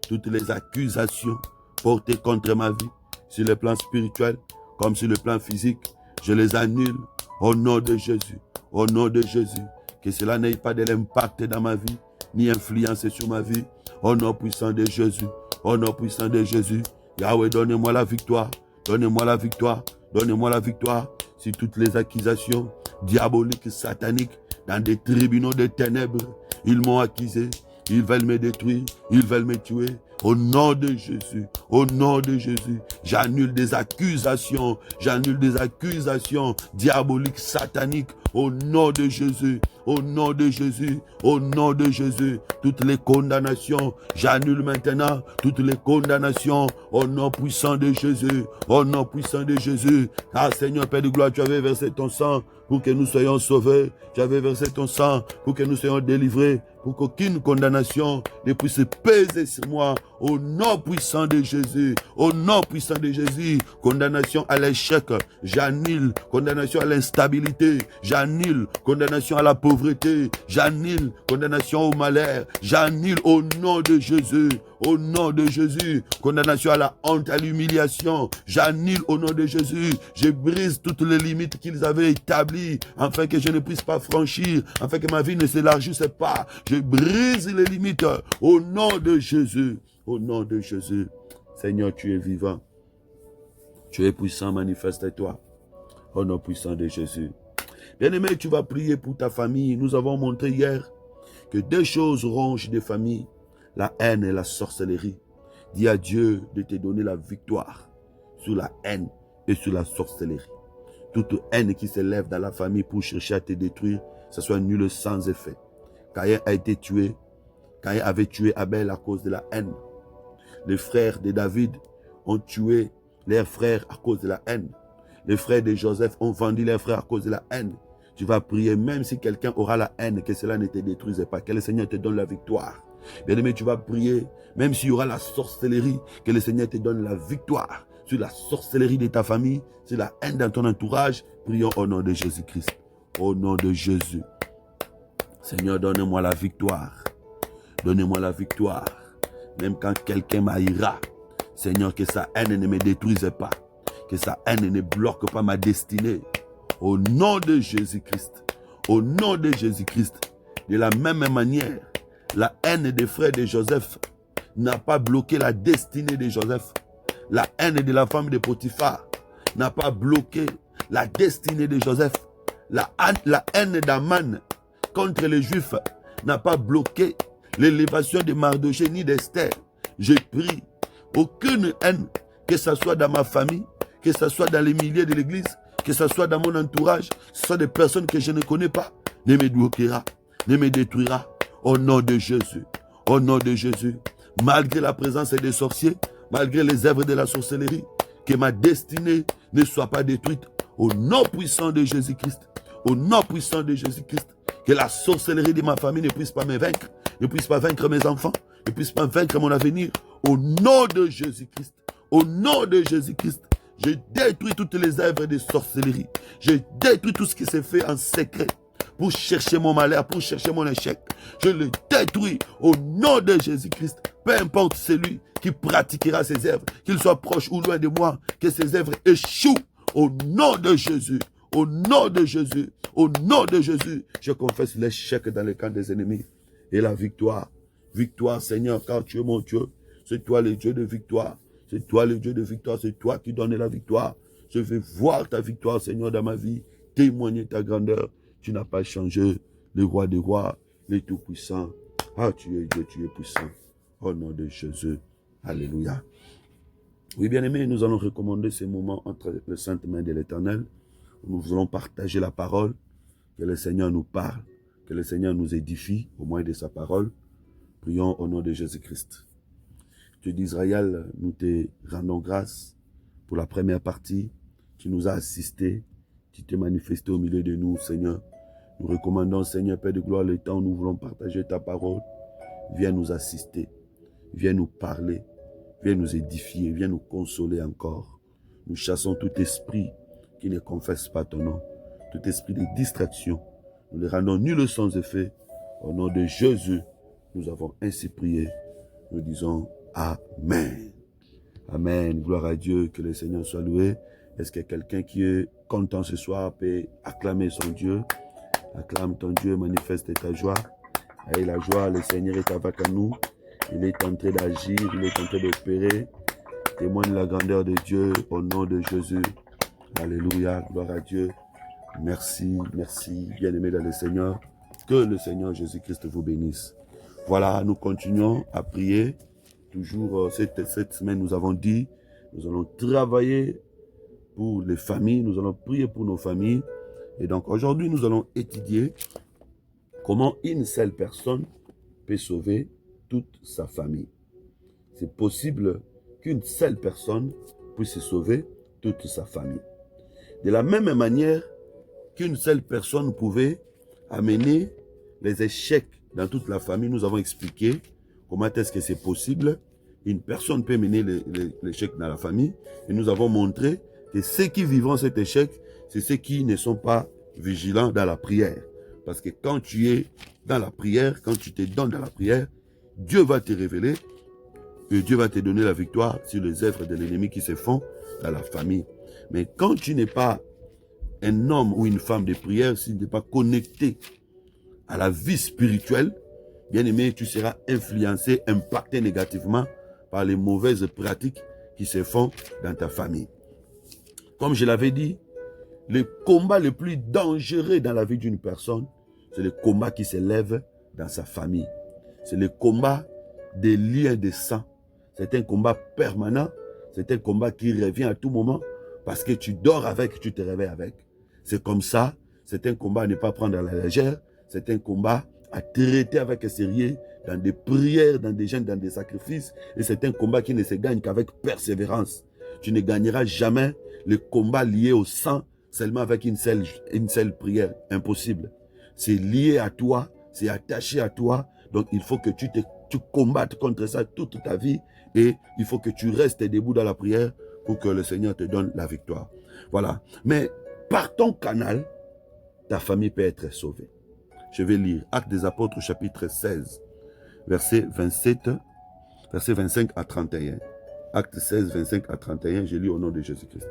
toutes les accusations portées contre ma vie, sur le plan spirituel comme sur le plan physique. Je les annule au nom de Jésus. Au nom de Jésus. Que cela n'ait pas de l'impact dans ma vie, ni influence sur ma vie. Au nom puissant de Jésus. Au nom puissant de Jésus. Yahweh, donnez-moi la victoire. Donnez-moi la victoire. Donnez-moi la victoire sur toutes les accusations diaboliques, sataniques, dans des tribunaux de ténèbres. Ils m'ont accusé. Ils veulent me détruire. Ils veulent me tuer. Au nom de Jésus, au nom de Jésus, j'annule des accusations diaboliques, sataniques, au nom de Jésus, au nom de Jésus, au nom de Jésus, toutes les condamnations, j'annule maintenant toutes les condamnations, au nom puissant de Jésus, au nom puissant de Jésus. Ah Seigneur Père de gloire, tu avais versé ton sang pour que nous soyons sauvés, tu avais versé ton sang pour que nous soyons délivrés, pour qu'aucune condamnation ne puisse peser sur moi. Au nom puissant de Jésus, au nom puissant de Jésus, condamnation à l'échec, j'annule, condamnation à l'instabilité, j'annule, condamnation à la pauvreté, j'annule, condamnation au malheur, j'annule au nom de Jésus, au nom de Jésus, condamnation à la honte, à l'humiliation, j'annule au nom de Jésus, je brise toutes les limites qu'ils avaient établies, afin que je ne puisse pas franchir, afin que ma vie ne s'élargisse pas, je brise les limites au nom de Jésus. Au nom de Jésus, Seigneur, tu es vivant. Tu es puissant, manifeste-toi. Au nom puissant de Jésus. Bien-aimé, tu vas prier pour ta famille. Nous avons montré hier que deux choses rongent des familles, la haine et la sorcellerie. Dis à Dieu de te donner la victoire sur la haine et sur la sorcellerie. Toute haine qui s'élève dans la famille pour chercher à te détruire, ça soit nul sans effet. Caïn a été tué. Caïn avait tué Abel à cause de la haine. Les frères de David ont tué leurs frères à cause de la haine. Les frères de Joseph ont vendu leurs frères à cause de la haine. Tu vas prier, même si quelqu'un aura la haine, que cela ne te détruise pas, que le Seigneur te donne la victoire. Bien-aimé, tu vas prier, même s'il y aura la sorcellerie, que le Seigneur te donne la victoire sur la sorcellerie de ta famille, sur la haine dans ton entourage. Prions au nom de Jésus-Christ. Au nom de Jésus. Seigneur, donne-moi la victoire. Donnez-moi la victoire. Même quand quelqu'un m'haïra, Seigneur, que sa haine ne me détruise pas. Que sa haine ne bloque pas ma destinée. Au nom de Jésus-Christ. Au nom de Jésus-Christ. De la même manière, la haine des frères de Joseph n'a pas bloqué la destinée de Joseph. La haine de la femme de Potiphar n'a pas bloqué la destinée de Joseph. La haine d'Aman contre les Juifs n'a pas bloqué l'élévation de Mardochée ni d'Esther. Je prie, aucune haine, que ce soit dans ma famille, que ce soit dans les milieux de l'église, que ce soit dans mon entourage, que ce soit des personnes que je ne connais pas, ne me bloquera, ne me détruira. Au nom de Jésus, au nom de Jésus, malgré la présence des sorciers, malgré les œuvres de la sorcellerie, que ma destinée ne soit pas détruite. Au nom puissant de Jésus-Christ, au nom puissant de Jésus-Christ, que la sorcellerie de ma famille ne puisse pas me vaincre, ne puisse pas vaincre mes enfants, ne puisse pas vaincre mon avenir. Au nom de Jésus-Christ, au nom de Jésus-Christ, je détruis toutes les œuvres de sorcellerie. Je détruis tout ce qui s'est fait en secret pour chercher mon malheur, pour chercher mon échec. Je le détruis au nom de Jésus-Christ. Peu importe celui qui pratiquera ses œuvres, qu'il soit proche ou loin de moi, que ses œuvres échouent au nom de Jésus. Au nom de Jésus, au nom de Jésus, je confesse l'échec dans le camp des ennemis et la victoire. Victoire, Seigneur, car tu es mon Dieu. C'est toi le Dieu de victoire. C'est toi le Dieu de victoire. C'est toi qui donnes la victoire. Je veux voir ta victoire, Seigneur, dans ma vie. Témoigner ta grandeur. Tu n'as pas changé. Le roi des rois, le tout-puissant. Ah, tu es Dieu, tu es puissant. Au nom de Jésus. Alléluia. Oui, bien-aimés, nous allons recommander ces moments entre les saintes mains de l'Éternel. Nous allons partager la parole. Que le Seigneur nous parle. Que le Seigneur nous édifie au moyen de sa parole. Prions au nom de Jésus-Christ. Dieu d'Israël, nous te rendons grâce pour la première partie. Tu nous as assistés. Tu t'es manifesté au milieu de nous, Seigneur. Nous recommandons, Seigneur, Père de gloire, le temps où nous voulons partager ta parole. Viens nous assister. Viens nous parler. Viens nous édifier. Viens nous consoler encore. Nous chassons tout esprit qui ne confesse pas ton nom. Tout esprit de distraction. Nous ne rendons nul sans effet. Au nom de Jésus, nous avons ainsi prié. Nous disons Amen. Amen. Gloire à Dieu. Que le Seigneur soit loué. Est-ce que quelqu'un qui est content ce soir peut acclamer son Dieu? Acclame ton Dieu, manifeste ta joie. Et la joie, le Seigneur est avec nous. Il est en train d'agir, il est en train d'opérer. Témoigne la grandeur de Dieu au nom de Jésus. Alléluia, gloire à Dieu. Merci, merci, bien-aimés dans le Seigneur. Que le Seigneur Jésus-Christ vous bénisse. Voilà, nous continuons à prier. Toujours cette semaine, nous avons dit, nous allons travailler pour les familles, nous allons prier pour nos familles. Et donc aujourd'hui, nous allons étudier comment une seule personne peut sauver toute sa famille. C'est possible qu'une seule personne puisse sauver toute sa famille. De la même manière qu'une seule personne pouvait amener les échecs dans toute la famille, nous avons expliqué comment est-ce que c'est possible. Une personne peut mener l'échec dans la famille. Et nous avons montré que ceux qui vivront cet échec, c'est ceux qui ne sont pas vigilants dans la prière. Parce que quand tu es dans la prière, quand tu te donnes dans la prière, Dieu va te révéler et Dieu va te donner la victoire sur les œuvres de l'ennemi qui se font dans la famille. Mais quand tu n'es pas un homme ou une femme de prière, si tu n'es pas connecté à la vie spirituelle, bien aimé, tu seras influencé, impacté négativement par les mauvaises pratiques qui se font dans ta famille. Comme je l'avais dit, le combat le plus dangereux dans la vie d'une personne, c'est le combat qui s'élève dans sa famille. C'est le combat des liens de sang. C'est un combat permanent. C'est un combat qui revient à tout moment parce que tu dors avec, tu te réveilles avec. C'est comme ça. C'est un combat à ne pas prendre à la légère. C'est un combat à traiter avec sérieux dans des prières, dans des jeûnes, dans des sacrifices. Et c'est un combat qui ne se gagne qu'avec persévérance. Tu ne gagneras jamais le combat lié au sang seulement avec une seule prière. Impossible. C'est lié à toi, c'est attaché à toi. Donc il faut que tu combattes contre ça toute ta vie. Et il faut que tu restes debout dans la prière pour que le Seigneur te donne la victoire. Voilà. Mais par ton canal, ta famille peut être sauvée. Je vais lire Actes des Apôtres chapitre 16, verset 27, verset 25 à 31. Acte 16, 25 à 31, je lis au nom de Jésus-Christ.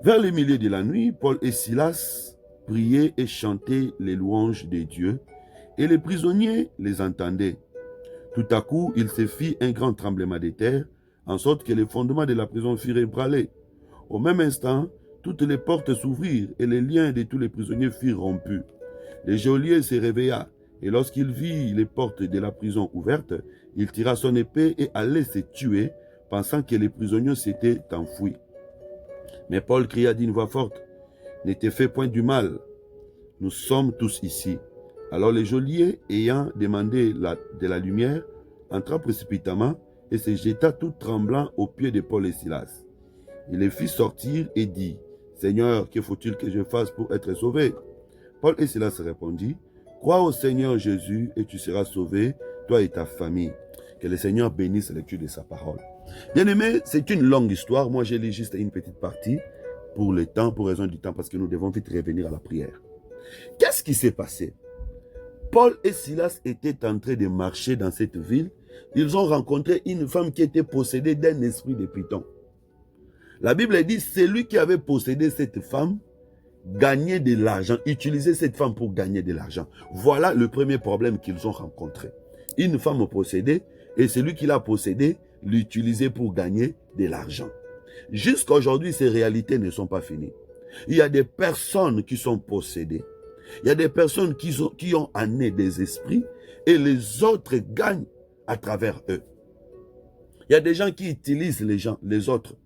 Vers le milieu de la nuit, Paul et Silas priaient et chantaient les louanges de Dieu, et les prisonniers les entendaient. Tout à coup, il se fit un grand tremblement de terre, en sorte que les fondements de la prison furent ébranlés. Au même instant, toutes les portes s'ouvrirent et les liens de tous les prisonniers furent rompus. Le geôlier se réveilla, et lorsqu'il vit les portes de la prison ouvertes, il tira son épée et allait se tuer, pensant que les prisonniers s'étaient enfouis. Mais Paul cria d'une voix forte, « Ne te fais point du mal, nous sommes tous ici. » Alors le geôlier, ayant demandé de la lumière, entra précipitamment et se jeta tout tremblant aux pieds de Paul et Silas. Il les fit sortir et dit, « Seigneur, que faut-il que je fasse pour être sauvé ?» Paul et Silas répondirent, « Crois au Seigneur Jésus et tu seras sauvé, toi et ta famille. » Que le Seigneur bénisse la lecture de sa parole. Bien-aimés, c'est une longue histoire. Moi, j'ai lu juste une petite partie pour le temps, pour raison du temps, parce que nous devons vite revenir à la prière. Qu'est-ce qui s'est passé? Paul et Silas étaient en train de marcher dans cette ville. Ils ont rencontré une femme qui était possédée d'un esprit de python. La Bible dit, celui qui avait possédé cette femme gagnait de l'argent, utilisait cette femme pour gagner de l'argent. Voilà le premier problème qu'ils ont rencontré. Une femme possédée et celui qui l'a possédée l'utilisait pour gagner de l'argent. Jusqu'à aujourd'hui, ces réalités ne sont pas finies. Il y a des personnes qui sont possédées. Il y a des personnes qui ont en eux des esprits et les autres gagnent à travers eux. Il y a des gens qui utilisent les autres.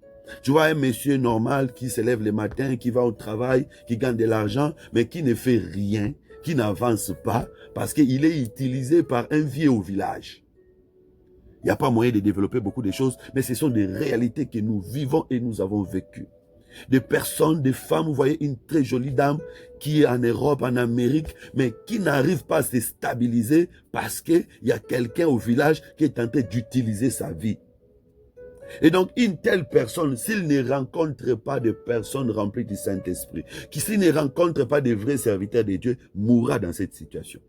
Tu vois un monsieur normal qui se lève le matin, qui va au travail, qui gagne de l'argent, mais qui ne fait rien, qui n'avance pas, parce qu'il est utilisé par un vieux au village. Il n'y a pas moyen de développer beaucoup de choses, mais ce sont des réalités que nous vivons et nous avons vécues. Des personnes, des femmes, vous voyez une très jolie dame qui est en Europe, en Amérique, mais qui n'arrive pas à se stabiliser parce qu'il y a quelqu'un au village qui est en train d'utiliser sa vie. Et donc, une telle personne, s'il ne rencontre pas de personnes remplies du Saint-Esprit, s'il ne rencontre pas de vrais serviteurs de Dieu, mourra dans cette situation.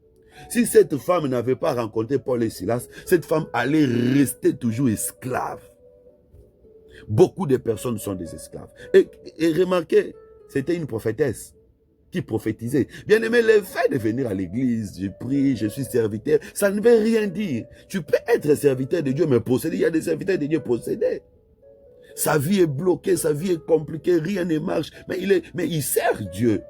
Si cette femme n'avait pas rencontré Paul et Silas, cette femme allait rester toujours esclave. Beaucoup de personnes sont des esclaves. Et remarquez, c'était une prophétesse qui prophétisait. Bien aimé, le fait de venir à l'église, je prie, je suis serviteur, ça ne veut rien dire. Tu peux être serviteur de Dieu, mais possédé. Il y a des serviteurs de Dieu possédés. Sa vie est bloquée, sa vie est compliquée, rien ne marche, mais il sert Dieu.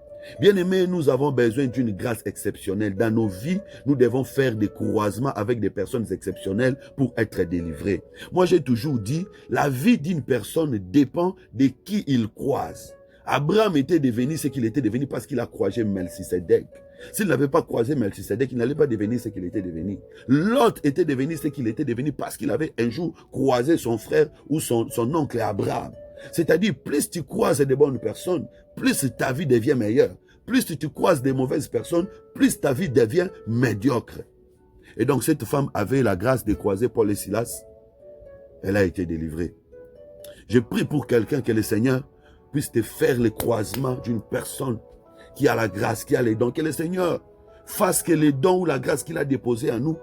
Bien aimé, nous avons besoin d'une grâce exceptionnelle. Dans nos vies, nous devons faire des croisements avec des personnes exceptionnelles pour être délivrés. Moi, j'ai toujours dit, la vie d'une personne dépend de qui il croise. Abraham était devenu ce qu'il était devenu parce qu'il a croisé Melchisedec. S'il n'avait pas croisé Melchisedec, il n'allait pas devenir ce qu'il était devenu. Lot était devenu ce qu'il était devenu parce qu'il avait un jour croisé son frère ou son oncle Abraham. C'est-à-dire, plus tu croises de bonnes personnes, plus ta vie devient meilleure. Plus tu croises des mauvaises personnes, plus ta vie devient médiocre. Et donc, cette femme avait la grâce de croiser Paul et Silas. Elle a été délivrée. Je prie pour quelqu'un que le Seigneur puisse te faire le croisement d'une personne qui a la grâce, qui a les dons. Que le Seigneur fasse que les dons ou la grâce qu'il a déposé en nous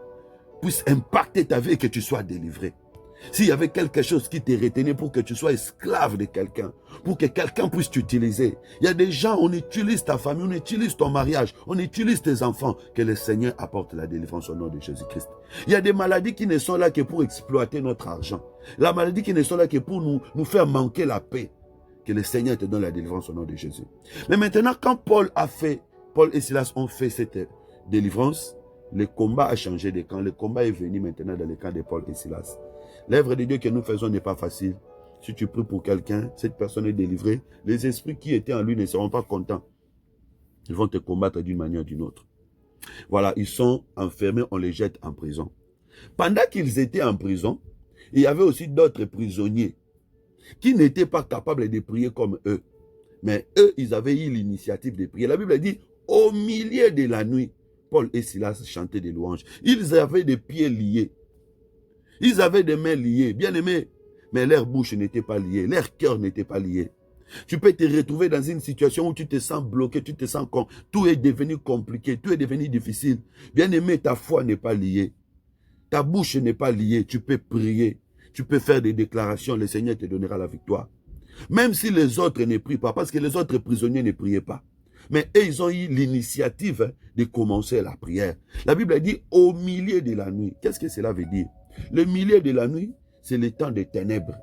puisse impacter ta vie et que tu sois délivré. S'il y avait quelque chose qui te retenait pour que tu sois esclave de quelqu'un, pour que quelqu'un puisse t'utiliser. Il y a des gens, on utilise ta famille, on utilise ton mariage, on utilise tes enfants. Que le Seigneur apporte la délivrance au nom de Jésus-Christ. Il y a des maladies qui ne sont là que pour exploiter notre argent. La maladie qui ne sont là que pour nous faire manquer la paix. Que le Seigneur te donne la délivrance au nom de Jésus. Mais maintenant, quand Paul et Silas ont fait cette délivrance, le combat a changé de camp. Le combat est venu maintenant dans le camp de Paul et Silas. L'œuvre de Dieu que nous faisons n'est pas facile. Si tu pries pour quelqu'un, cette personne est délivrée. Les esprits qui étaient en lui ne seront pas contents. Ils vont te combattre d'une manière ou d'une autre. Voilà, ils sont enfermés, on les jette en prison. Pendant qu'ils étaient en prison, il y avait aussi d'autres prisonniers qui n'étaient pas capables de prier comme eux. Mais eux, ils avaient eu l'initiative de prier. La Bible dit, au milieu de la nuit, Paul et Silas chantaient des louanges. Ils avaient des pieds liés. Ils avaient des mains liées, bien aimés. Mais leur bouche n'était pas liée, leur cœur n'était pas lié. Tu peux te retrouver dans une situation où tu te sens bloqué, tu te sens comme tout est devenu compliqué, tout est devenu difficile. Bien aimé, ta foi n'est pas liée. Ta bouche n'est pas liée, tu peux prier. Tu peux faire des déclarations, le Seigneur te donnera la victoire. Même si les autres ne prient pas, parce que les autres prisonniers ne priaient pas. Mais eux, ils ont eu l'initiative de commencer la prière. La Bible dit au milieu de la nuit. Qu'est-ce que cela veut dire? Le milieu de la nuit, c'est le temps des ténèbres.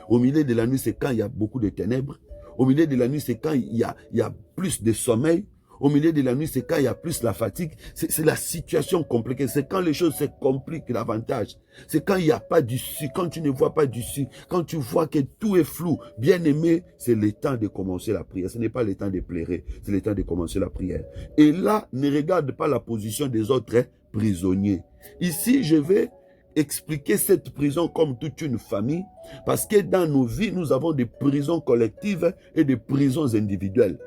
Au milieu de la nuit, c'est quand il y a beaucoup de ténèbres. Au milieu de la nuit, c'est quand il y a plus de sommeil. Au milieu de la nuit, c'est quand il y a plus la fatigue. C'est la situation compliquée. C'est quand les choses se compliquent davantage. C'est quand il n'y a pas d'issue. Quand tu ne vois pas d'issue. Quand tu vois que tout est flou. Bien aimé, c'est le temps de commencer la prière. Ce n'est pas le temps de pleurer. C'est le temps de commencer la prière. Et là, ne regarde pas la position des autres prisonniers. Ici, je vais expliquer cette prison comme toute une famille. Parce que dans nos vies, nous avons des prisons collectives et des prisons individuelles.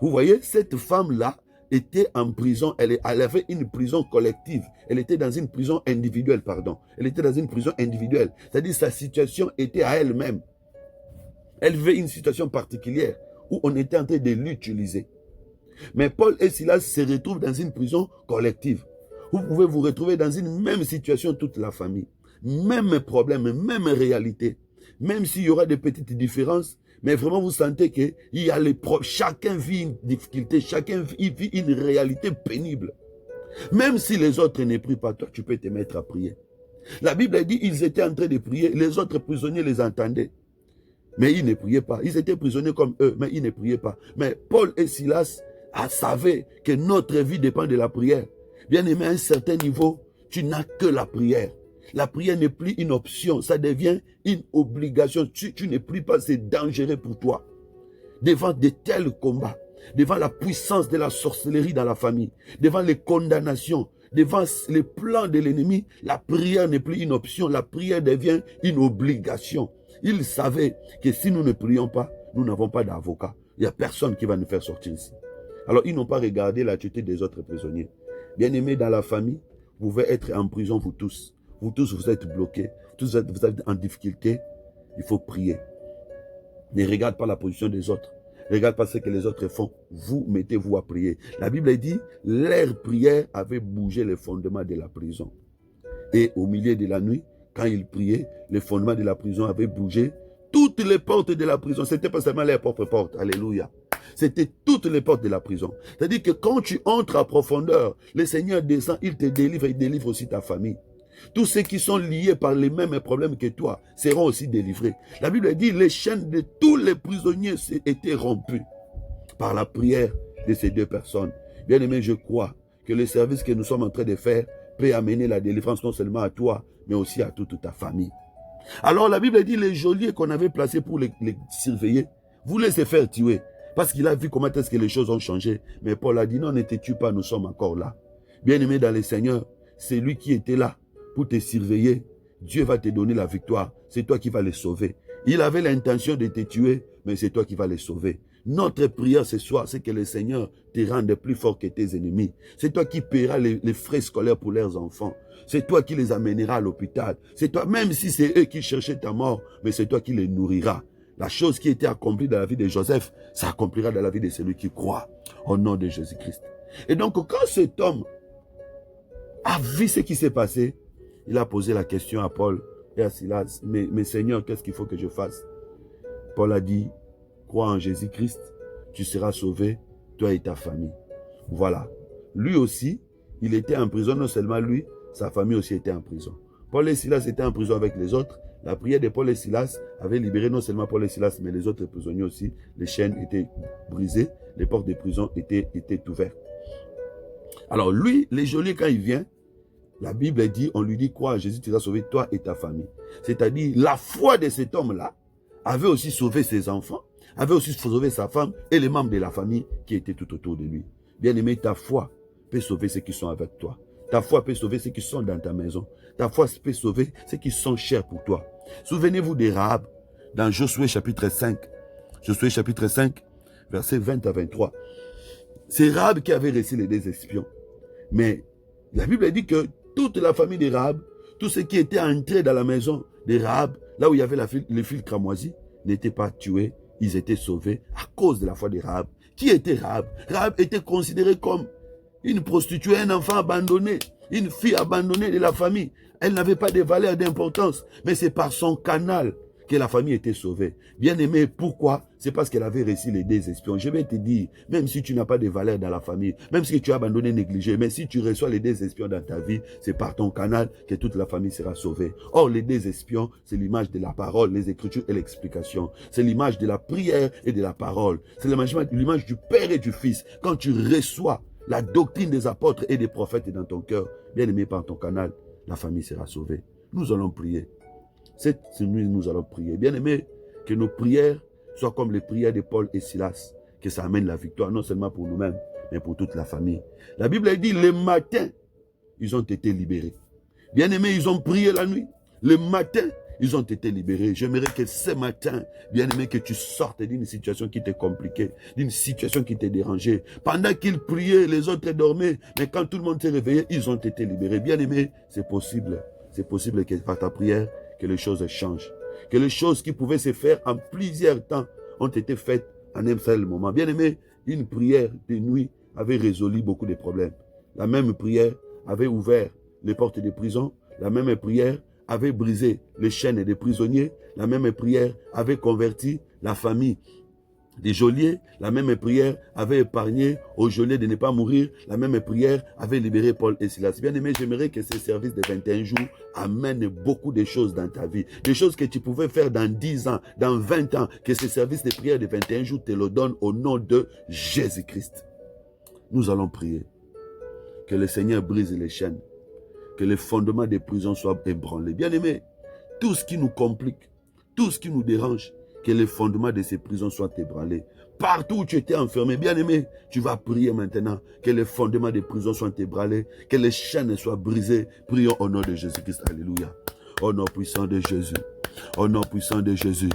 Vous voyez, cette femme-là était en prison, elle avait une prison collective. Elle était dans une prison individuelle, pardon. Elle était dans une prison individuelle. C'est-à-dire sa situation était à elle-même. Elle vivait une situation particulière où on était en train de l'utiliser. Mais Paul et Silas se retrouvent dans une prison collective. Vous pouvez vous retrouver dans une même situation, toute la famille. Même problème, même réalité. Même s'il y aura des petites différences, mais vraiment vous sentez qu'il y a les problèmes. Chacun vit une difficulté, chacun vit une réalité pénible. Même si les autres ne prient pas, toi tu peux te mettre à prier. La Bible a dit qu'ils étaient en train de prier, les autres prisonniers les entendaient. Mais ils ne priaient pas. Ils étaient prisonniers comme eux, mais ils ne priaient pas. Mais Paul et Silas savaient que notre vie dépend de la prière. Bien aimé, à un certain niveau, tu n'as que la prière. La prière n'est plus une option, ça devient une obligation. Tu ne pries pas, c'est dangereux pour toi. Devant de tels combats, devant la puissance de la sorcellerie dans la famille, devant les condamnations, devant les plans de l'ennemi, la prière n'est plus une option, la prière devient une obligation. Ils savaient que si nous ne prions pas, nous n'avons pas d'avocat. Il n'y a personne qui va nous faire sortir ici. Alors ils n'ont pas regardé l'attitude des autres prisonniers. Bien-aimés, dans la famille, vous pouvez être en prison, vous tous. Vous tous, vous êtes bloqués. Vous êtes en difficulté. Il faut prier. Ne regarde pas la position des autres. Ne regarde pas ce que les autres font. Vous, mettez-vous à prier. La Bible dit, leur prière avait bougé les fondements de la prison. Et au milieu de la nuit, quand ils priaient, les fondements de la prison avaient bougé. Toutes les portes de la prison, ce n'était pas seulement les propres portes. Alléluia. C'était toutes les portes de la prison. C'est-à-dire que quand tu entres à profondeur, le Seigneur descend, il te délivre et il délivre aussi ta famille. Tous ceux qui sont liés par les mêmes problèmes que toi seront aussi délivrés. La Bible dit, les chaînes de tous les prisonniers étaient rompues par la prière de ces deux personnes. Bien aimé, je crois que le service que nous sommes en train de faire peut amener la délivrance non seulement à toi, mais aussi à toute ta famille. Alors la Bible dit, les geôliers qu'on avait placés pour les surveiller voulaient se faire tuer. Parce qu'il a vu comment est-ce que les choses ont changé. Mais Paul a dit, non, ne te tue pas, nous sommes encore là. Bien aimé dans le Seigneur, c'est lui qui était là pour te surveiller. Dieu va te donner la victoire. C'est toi qui vas les sauver. Il avait l'intention de te tuer, mais c'est toi qui vas les sauver. Notre prière ce soir, c'est que le Seigneur te rende plus fort que tes ennemis. C'est toi qui paieras les frais scolaires pour leurs enfants. C'est toi qui les amèneras à l'hôpital. C'est toi, même si c'est eux qui cherchaient ta mort, mais c'est toi qui les nourriras. La chose qui était accomplie dans la vie de Joseph, ça accomplira dans la vie de celui qui croit au nom de Jésus-Christ. Et donc, quand cet homme a vu ce qui s'est passé, il a posé la question à Paul et à Silas, mais Seigneur, qu'est-ce qu'il faut que je fasse? Paul a dit, crois en Jésus-Christ, tu seras sauvé, toi et ta famille. Voilà. Lui aussi, il était en prison, non seulement lui, sa famille aussi était en prison. Paul et Silas étaient en prison avec les autres. La prière de Paul et Silas avait libéré non seulement Paul et Silas, mais les autres prisonniers aussi. Les chaînes étaient brisées, les portes de prison étaient ouvertes. Alors lui, les geôliers, quand il vient, la Bible dit, on lui dit, crois en Jésus, tu vas sauver toi et ta famille. C'est-à-dire, la foi de cet homme-là avait aussi sauvé ses enfants, avait aussi sauvé sa femme et les membres de la famille qui étaient tout autour de lui. Bien aimé, ta foi peut sauver ceux qui sont avec toi. Ta foi peut sauver ceux qui sont dans ta maison. Ta foi peut sauver ceux qui sont chers pour toi. Souvenez-vous de Rahab dans Josué chapitre 5. Josué chapitre 5, versets 20 à 23. C'est Rahab qui avait reçu les deux espions. Mais la Bible dit que toute la famille de Rahab, tous ceux qui étaient entrés dans la maison de Rahab, là où il y avait le fil cramoisi, n'étaient pas tués, ils étaient sauvés à cause de la foi de Rahab. Qui était Rahab? Rahab était considérée comme une prostituée, un enfant abandonné, une fille abandonnée de la famille. Elle n'avait pas de valeur, d'importance, mais c'est par son canal que la famille était sauvée. Bien aimé, pourquoi? C'est parce qu'elle avait reçu les deux espions. Je vais te dire, même si tu n'as pas de valeur dans la famille, même si tu as abandonné, négligé, mais si tu reçois les deux espions dans ta vie, c'est par ton canal que toute la famille sera sauvée. Or, les deux espions, c'est l'image de la parole, les Écritures et l'explication. C'est l'image de la prière et de la parole. C'est l'image du Père et du Fils. Quand tu reçois la doctrine des apôtres et des prophètes dans ton cœur, bien aimé par ton canal, la famille sera sauvée. Nous allons prier. Cette nuit, nous allons prier. Bien aimé, que nos prières soient comme les prières de Paul et Silas, que ça amène la victoire, non seulement pour nous-mêmes, mais pour toute la famille. La Bible dit, le matin, ils ont été libérés. Bien aimé, ils ont prié la nuit. Le matin, ils ont été libérés. J'aimerais que ce matin, bien aimé, que tu sortes d'une situation qui t'est compliquée, d'une situation qui t'est dérangée. Pendant qu'ils priaient, les autres dormaient, mais quand tout le monde s'est réveillé, ils ont été libérés. Bien aimé, c'est possible. C'est possible que par ta prière, que les choses changent. Que les choses qui pouvaient se faire en plusieurs temps ont été faites en un seul moment. Bien aimé, une prière de nuit avait résolu beaucoup de problèmes. La même prière avait ouvert les portes des prisons. La même prière avait brisé les chaînes des prisonniers. La même prière avait converti la famille des geôliers. La même prière avait épargné aux geôliers de ne pas mourir. La même prière avait libéré Paul et Silas. Bien aimé, j'aimerais que ce service de 21 jours amène beaucoup de choses dans ta vie. Des choses que tu pouvais faire dans 10 ans, dans 20 ans. Que ce service de prière de 21 jours te le donne au nom de Jésus-Christ. Nous allons prier. Que le Seigneur brise les chaînes. Que les fondements des prisons soient ébranlés. Bien aimé, tout ce qui nous complique, tout ce qui nous dérange, que les fondements de ces prisons soient ébranlés. Partout où tu étais enfermé, bien aimé, tu vas prier maintenant. Que les fondements des prisons soient ébranlés. Que les chaînes soient brisées. Prions au nom de Jésus-Christ. Alléluia. Au nom puissant de Jésus. Au nom puissant de Jésus.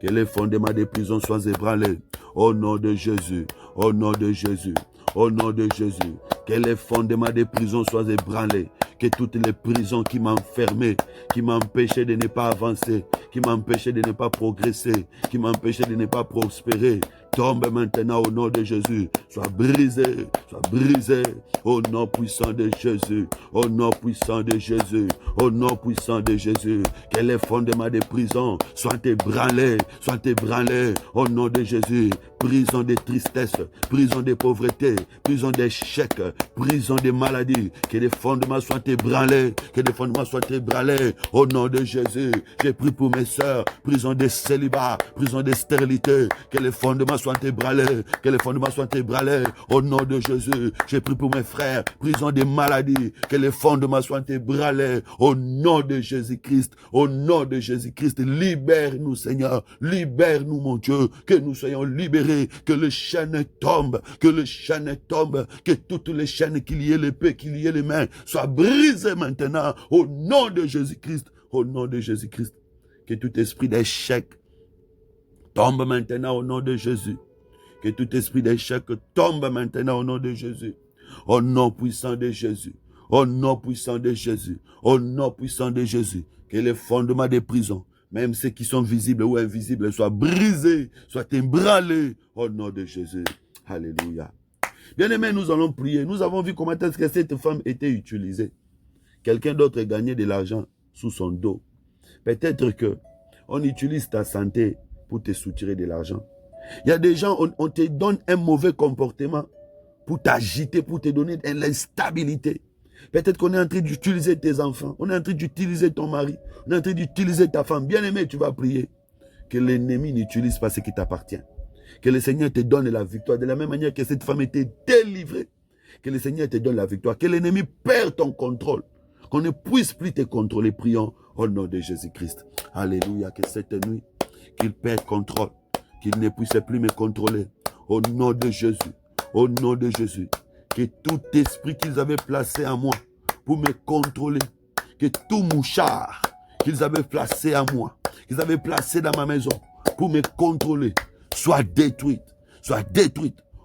Que les fondements des prisons soient ébranlés. Au nom de Jésus. Au nom de Jésus. Au nom de Jésus. Que les fondements des prisons soient ébranlés. Que toutes les prisons qui m'enfermaient, qui m'empêchaient de ne pas avancer, qui m'empêchaient de ne pas progresser, qui m'empêchaient de ne pas prospérer, tombent maintenant au nom de Jésus. Sois brisé au nom puissant de Jésus. Au nom puissant de Jésus. Au nom puissant de Jésus. Que les fondements des prisons soient ébranlés au nom de Jésus. Prison de tristesse, prison de pauvreté, prison d'échec, prison de maladie. Que les fondements soient ébranlés, que les fondements soient ébranlés au nom de Jésus. J'ai pris pour mes sœurs, prison de célibat, prison de stérilité. Que les fondements soient ébranlés, que les fondements soient ébranlés au nom de Jésus. J'ai pris pour mes frères, prison de maladie. Que les fondements soient ébranlés au nom de Jésus-Christ. Au nom de Jésus-Christ, libère-nous Seigneur, libère-nous mon Dieu, que nous soyons libérés. Que les chaînes tombent, que toutes les chaînes qu'il y ait l'épée, qu'il y ait les mains, soient brisées maintenant au nom de Jésus-Christ, au nom de Jésus-Christ. Que tout esprit d'échec tombe maintenant au nom de Jésus. Que tout esprit d'échec tombe maintenant au nom de Jésus. Au nom puissant de Jésus. Au nom puissant de Jésus. Au nom puissant de Jésus. Que les fondements des prisons, même ceux qui sont visibles ou invisibles, soient brisés, soient ébranlés au nom de Jésus. Alléluia. Bien-aimés, nous allons prier. Nous avons vu comment est-ce que cette femme était utilisée. Quelqu'un d'autre gagnait de l'argent sous son dos. Peut-être que on utilise ta santé pour te soutirer de l'argent. Il y a des gens, on te donne un mauvais comportement pour t'agiter, pour te donner de l'instabilité. Peut-être qu'on est en train d'utiliser tes enfants, on est en train d'utiliser ton mari, on est en train d'utiliser ta femme. Bien-aimé, tu vas prier que l'ennemi n'utilise pas ce qui t'appartient. Que le Seigneur te donne la victoire de la même manière que cette femme était délivrée. Que le Seigneur te donne la victoire. Que l'ennemi perd ton contrôle. Qu'on ne puisse plus te contrôler. Prions au nom de Jésus-Christ. Alléluia. Que cette nuit, qu'il perde contrôle. Qu'il ne puisse plus me contrôler. Au nom de Jésus. Au nom de Jésus. Que tout esprit qu'ils avaient placé en moi pour me contrôler, que tout mouchard qu'ils avaient placé en moi, qu'ils avaient placé dans ma maison pour me contrôler, soit détruite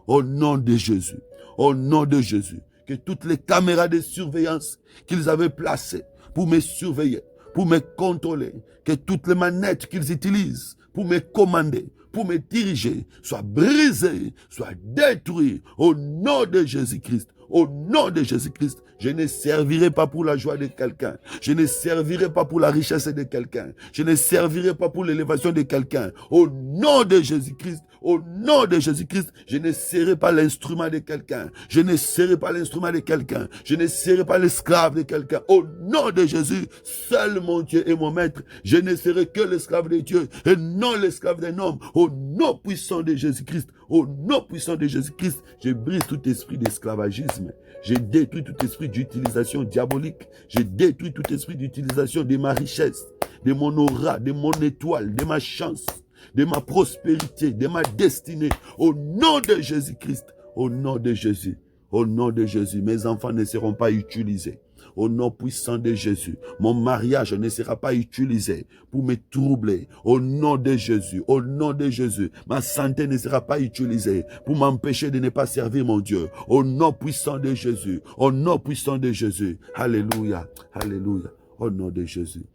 au nom de Jésus. Au nom de Jésus. Que toutes les caméras de surveillance qu'ils avaient placées pour me surveiller, pour me contrôler, que toutes les manettes qu'ils utilisent pour me commander, pour me diriger, soient brisées, soient détruites au nom de Jésus-Christ. Au nom de Jésus-Christ, je ne servirai pas pour la joie de quelqu'un. Je ne servirai pas pour la richesse de quelqu'un. Je ne servirai pas pour l'élévation de quelqu'un. Au nom de Jésus-Christ, au nom de Jésus-Christ, je ne serai pas l'instrument de quelqu'un. Je ne serai pas l'instrument de quelqu'un. Je ne serai pas l'esclave de quelqu'un. Au nom de Jésus, seul mon Dieu et mon maître, je ne serai que l'esclave de Dieu et non l'esclave d'un homme. Au nom puissant de Jésus-Christ, au nom puissant de Jésus-Christ, je brise tout esprit d'esclavagisme. Je détruis tout esprit d'utilisation diabolique. Je détruis tout esprit d'utilisation de ma richesse, de mon aura, de mon étoile, de ma chance, de ma prospérité, de ma destinée. Au nom de Jésus-Christ, au nom de Jésus, au nom de Jésus, mes enfants ne seront pas utilisés. Au nom puissant de Jésus, mon mariage ne sera pas utilisé pour me troubler. Au nom de Jésus, au nom de Jésus, ma santé ne sera pas utilisée pour m'empêcher de ne pas servir mon Dieu. Au nom puissant de Jésus, au nom puissant de Jésus. Alléluia, alléluia, au nom de Jésus.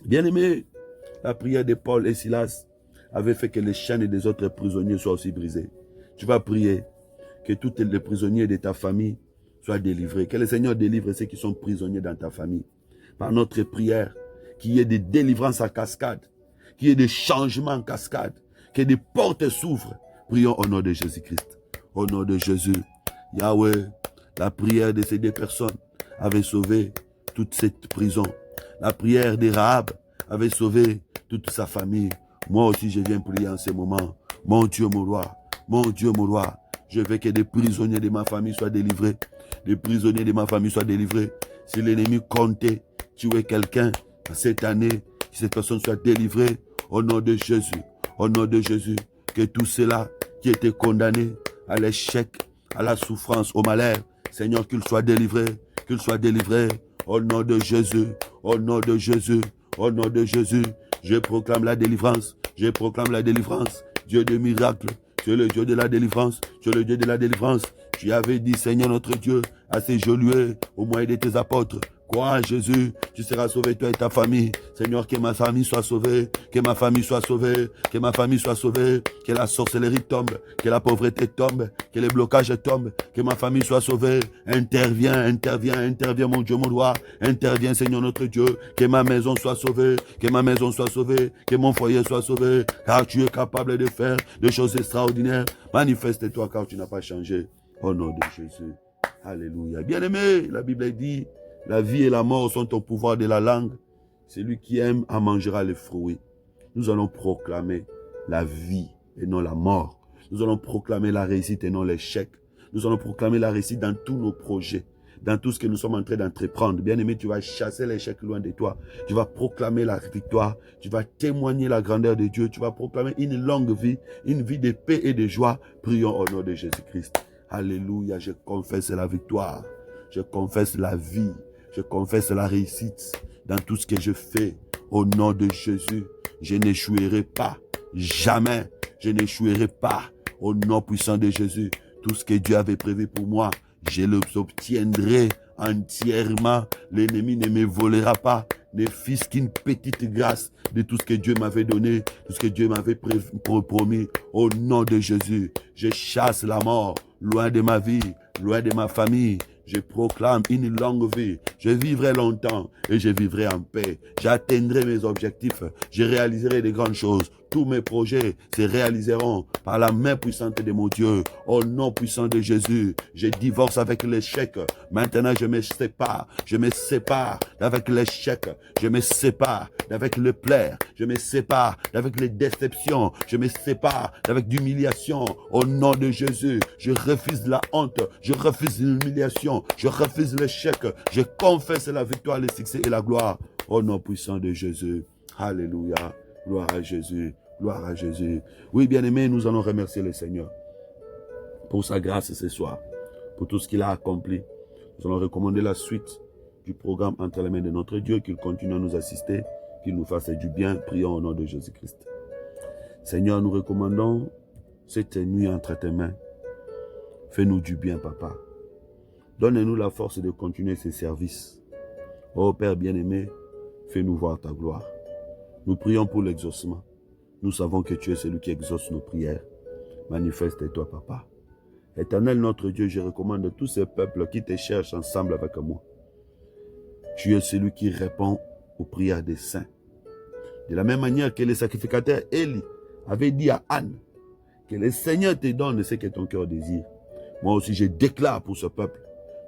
Bien-aimé, la prière de Paul et Silas avait fait que les chaînes des autres prisonniers soient aussi brisées. Tu vas prier que tous les prisonniers de ta famille soient délivrés. Que le Seigneur délivre ceux qui sont prisonniers dans ta famille. Par notre prière, qu'il y ait des délivrances en cascade, qu'il y ait des changements en cascade, que des portes s'ouvrent. Prions au nom de Jésus-Christ. Au nom de Jésus. Yahweh, la prière de ces deux personnes avait sauvé toute cette prison. La prière de Rahab avait sauvé toute sa famille. Moi aussi, je viens prier en ce moment. Mon Dieu, mon roi. Mon Dieu, mon roi. Je veux que des prisonniers de ma famille soient délivrés. Des prisonniers de ma famille soient délivrés. Si l'ennemi comptait tuer quelqu'un cette année, que cette personne soit délivrée au nom de Jésus. Au nom de Jésus. Que tout cela qui était condamné à l'échec, à la souffrance, au malheur, Seigneur, qu'il soit délivré. Qu'il soit délivré au nom de Jésus. Au nom de Jésus. Au nom de Jésus. Je proclame la délivrance. Je proclame la délivrance. Dieu de miracles. Tu es le Dieu de la délivrance. Tu es le Dieu de la délivrance. Tu avais dit, Seigneur notre Dieu, à ces geôliers, au moyen de tes apôtres, crois en Jésus, tu seras sauvé, toi et ta famille. Seigneur, que ma famille soit sauvée, que ma famille soit sauvée, que ma famille soit sauvée, que la sorcellerie tombe, que la pauvreté tombe, que les blocages tombent, que ma famille soit sauvée. Interviens, interviens, interviens, mon Dieu, mon roi. Interviens, Seigneur notre Dieu, que ma maison soit sauvée, que ma maison soit sauvée, que mon foyer soit sauvé, car tu es capable de faire des choses extraordinaires. Manifeste-toi, car tu n'as pas changé. Au nom de Jésus. Alléluia. Bien-aimé, la Bible dit, la vie et la mort sont au pouvoir de la langue. Celui qui aime en mangera les fruits. Nous allons proclamer la vie et non la mort. Nous allons proclamer la réussite et non l'échec. Nous allons proclamer la réussite dans tous nos projets, dans tout ce que nous sommes en train d'entreprendre. Bien-aimé, tu vas chasser l'échec loin de toi. Tu vas proclamer la victoire. Tu vas témoigner la grandeur de Dieu. Tu vas proclamer une longue vie, une vie de paix et de joie. Prions au nom de Jésus-Christ. Alléluia, je confesse la victoire. Je confesse la vie. Je confesse la réussite dans tout ce que je fais. Au nom de Jésus, je n'échouerai pas. Jamais, je n'échouerai pas. Au nom puissant de Jésus, tout ce que Dieu avait prévu pour moi, je l'obtiendrai entièrement. L'ennemi ne me volera pas. Ne fût-ce qu'une petite grâce de tout ce que Dieu m'avait donné, tout ce que Dieu m'avait promis. Au nom de Jésus, je chasse la mort loin de ma vie, loin de ma famille. Je proclame une longue vie. Je vivrai longtemps et je vivrai en paix. J'atteindrai mes objectifs. Je réaliserai de grandes choses. Tous mes projets se réaliseront par la main puissante de mon Dieu. Au nom puissant de Jésus, je divorce avec l'échec. Maintenant, je me sépare. Je me sépare d'avec l'échec. Je me sépare d'avec le plaire. Je me sépare d'avec les déceptions. Je me sépare d'avec l'humiliation. Au nom de Jésus, je refuse la honte. Je refuse l'humiliation. Je refuse l'échec. Je confesse la victoire, le succès et la gloire. Au nom puissant de Jésus. Alléluia. Gloire à Jésus. Gloire à Jésus. Oui, bien-aimés, nous allons remercier le Seigneur pour sa grâce ce soir, pour tout ce qu'il a accompli. Nous allons recommander la suite du programme entre les mains de notre Dieu, qu'il continue à nous assister, qu'il nous fasse du bien. Prions au nom de Jésus-Christ. Seigneur, nous recommandons cette nuit entre tes mains. Fais-nous du bien, Papa. Donne-nous la force de continuer ces services. Oh Père bien-aimé, fais-nous voir ta gloire. Nous prions pour l'exaucement. Nous savons que tu es celui qui exauce nos prières. Manifeste-toi, Papa. Éternel notre Dieu, je recommande tous ces peuples qui te cherchent ensemble avec moi. Tu es celui qui répond aux prières des saints. De la même manière que le sacrificateur Élie avait dit à Anne que le Seigneur te donne ce que ton cœur désire. Moi aussi, je déclare pour ce peuple.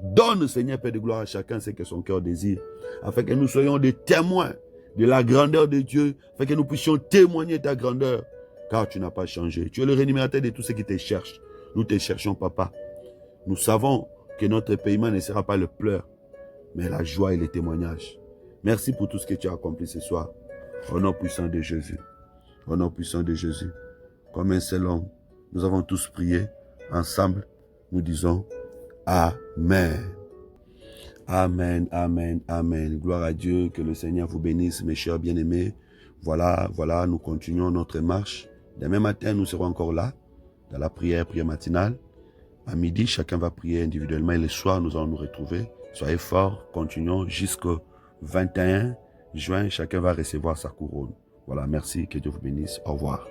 Donne, Seigneur, Père de gloire, à chacun ce que son cœur désire, afin que nous soyons des témoins de la grandeur de Dieu, afin que nous puissions témoigner ta grandeur, car tu n'as pas changé. Tu es le rémunérateur de tous ceux qui te cherchent. Nous te cherchons, Papa. Nous savons que notre paiement ne sera pas le pleur, mais la joie et le témoignage. Merci pour tout ce que tu as accompli ce soir. Au nom puissant de Jésus. Au nom puissant de Jésus. Comme un seul homme, nous avons tous prié. Ensemble, nous disons Amen. Amen, amen, amen. Gloire à Dieu, que le Seigneur vous bénisse, mes chers bien-aimés. Voilà, nous continuons notre marche. Demain matin, nous serons encore là, dans la prière matinale. À midi, chacun va prier individuellement et le soir, nous allons nous retrouver. Soyez forts, continuons jusqu'au 21 juin. Chacun va recevoir sa couronne. Voilà, merci, que Dieu vous bénisse. Au revoir.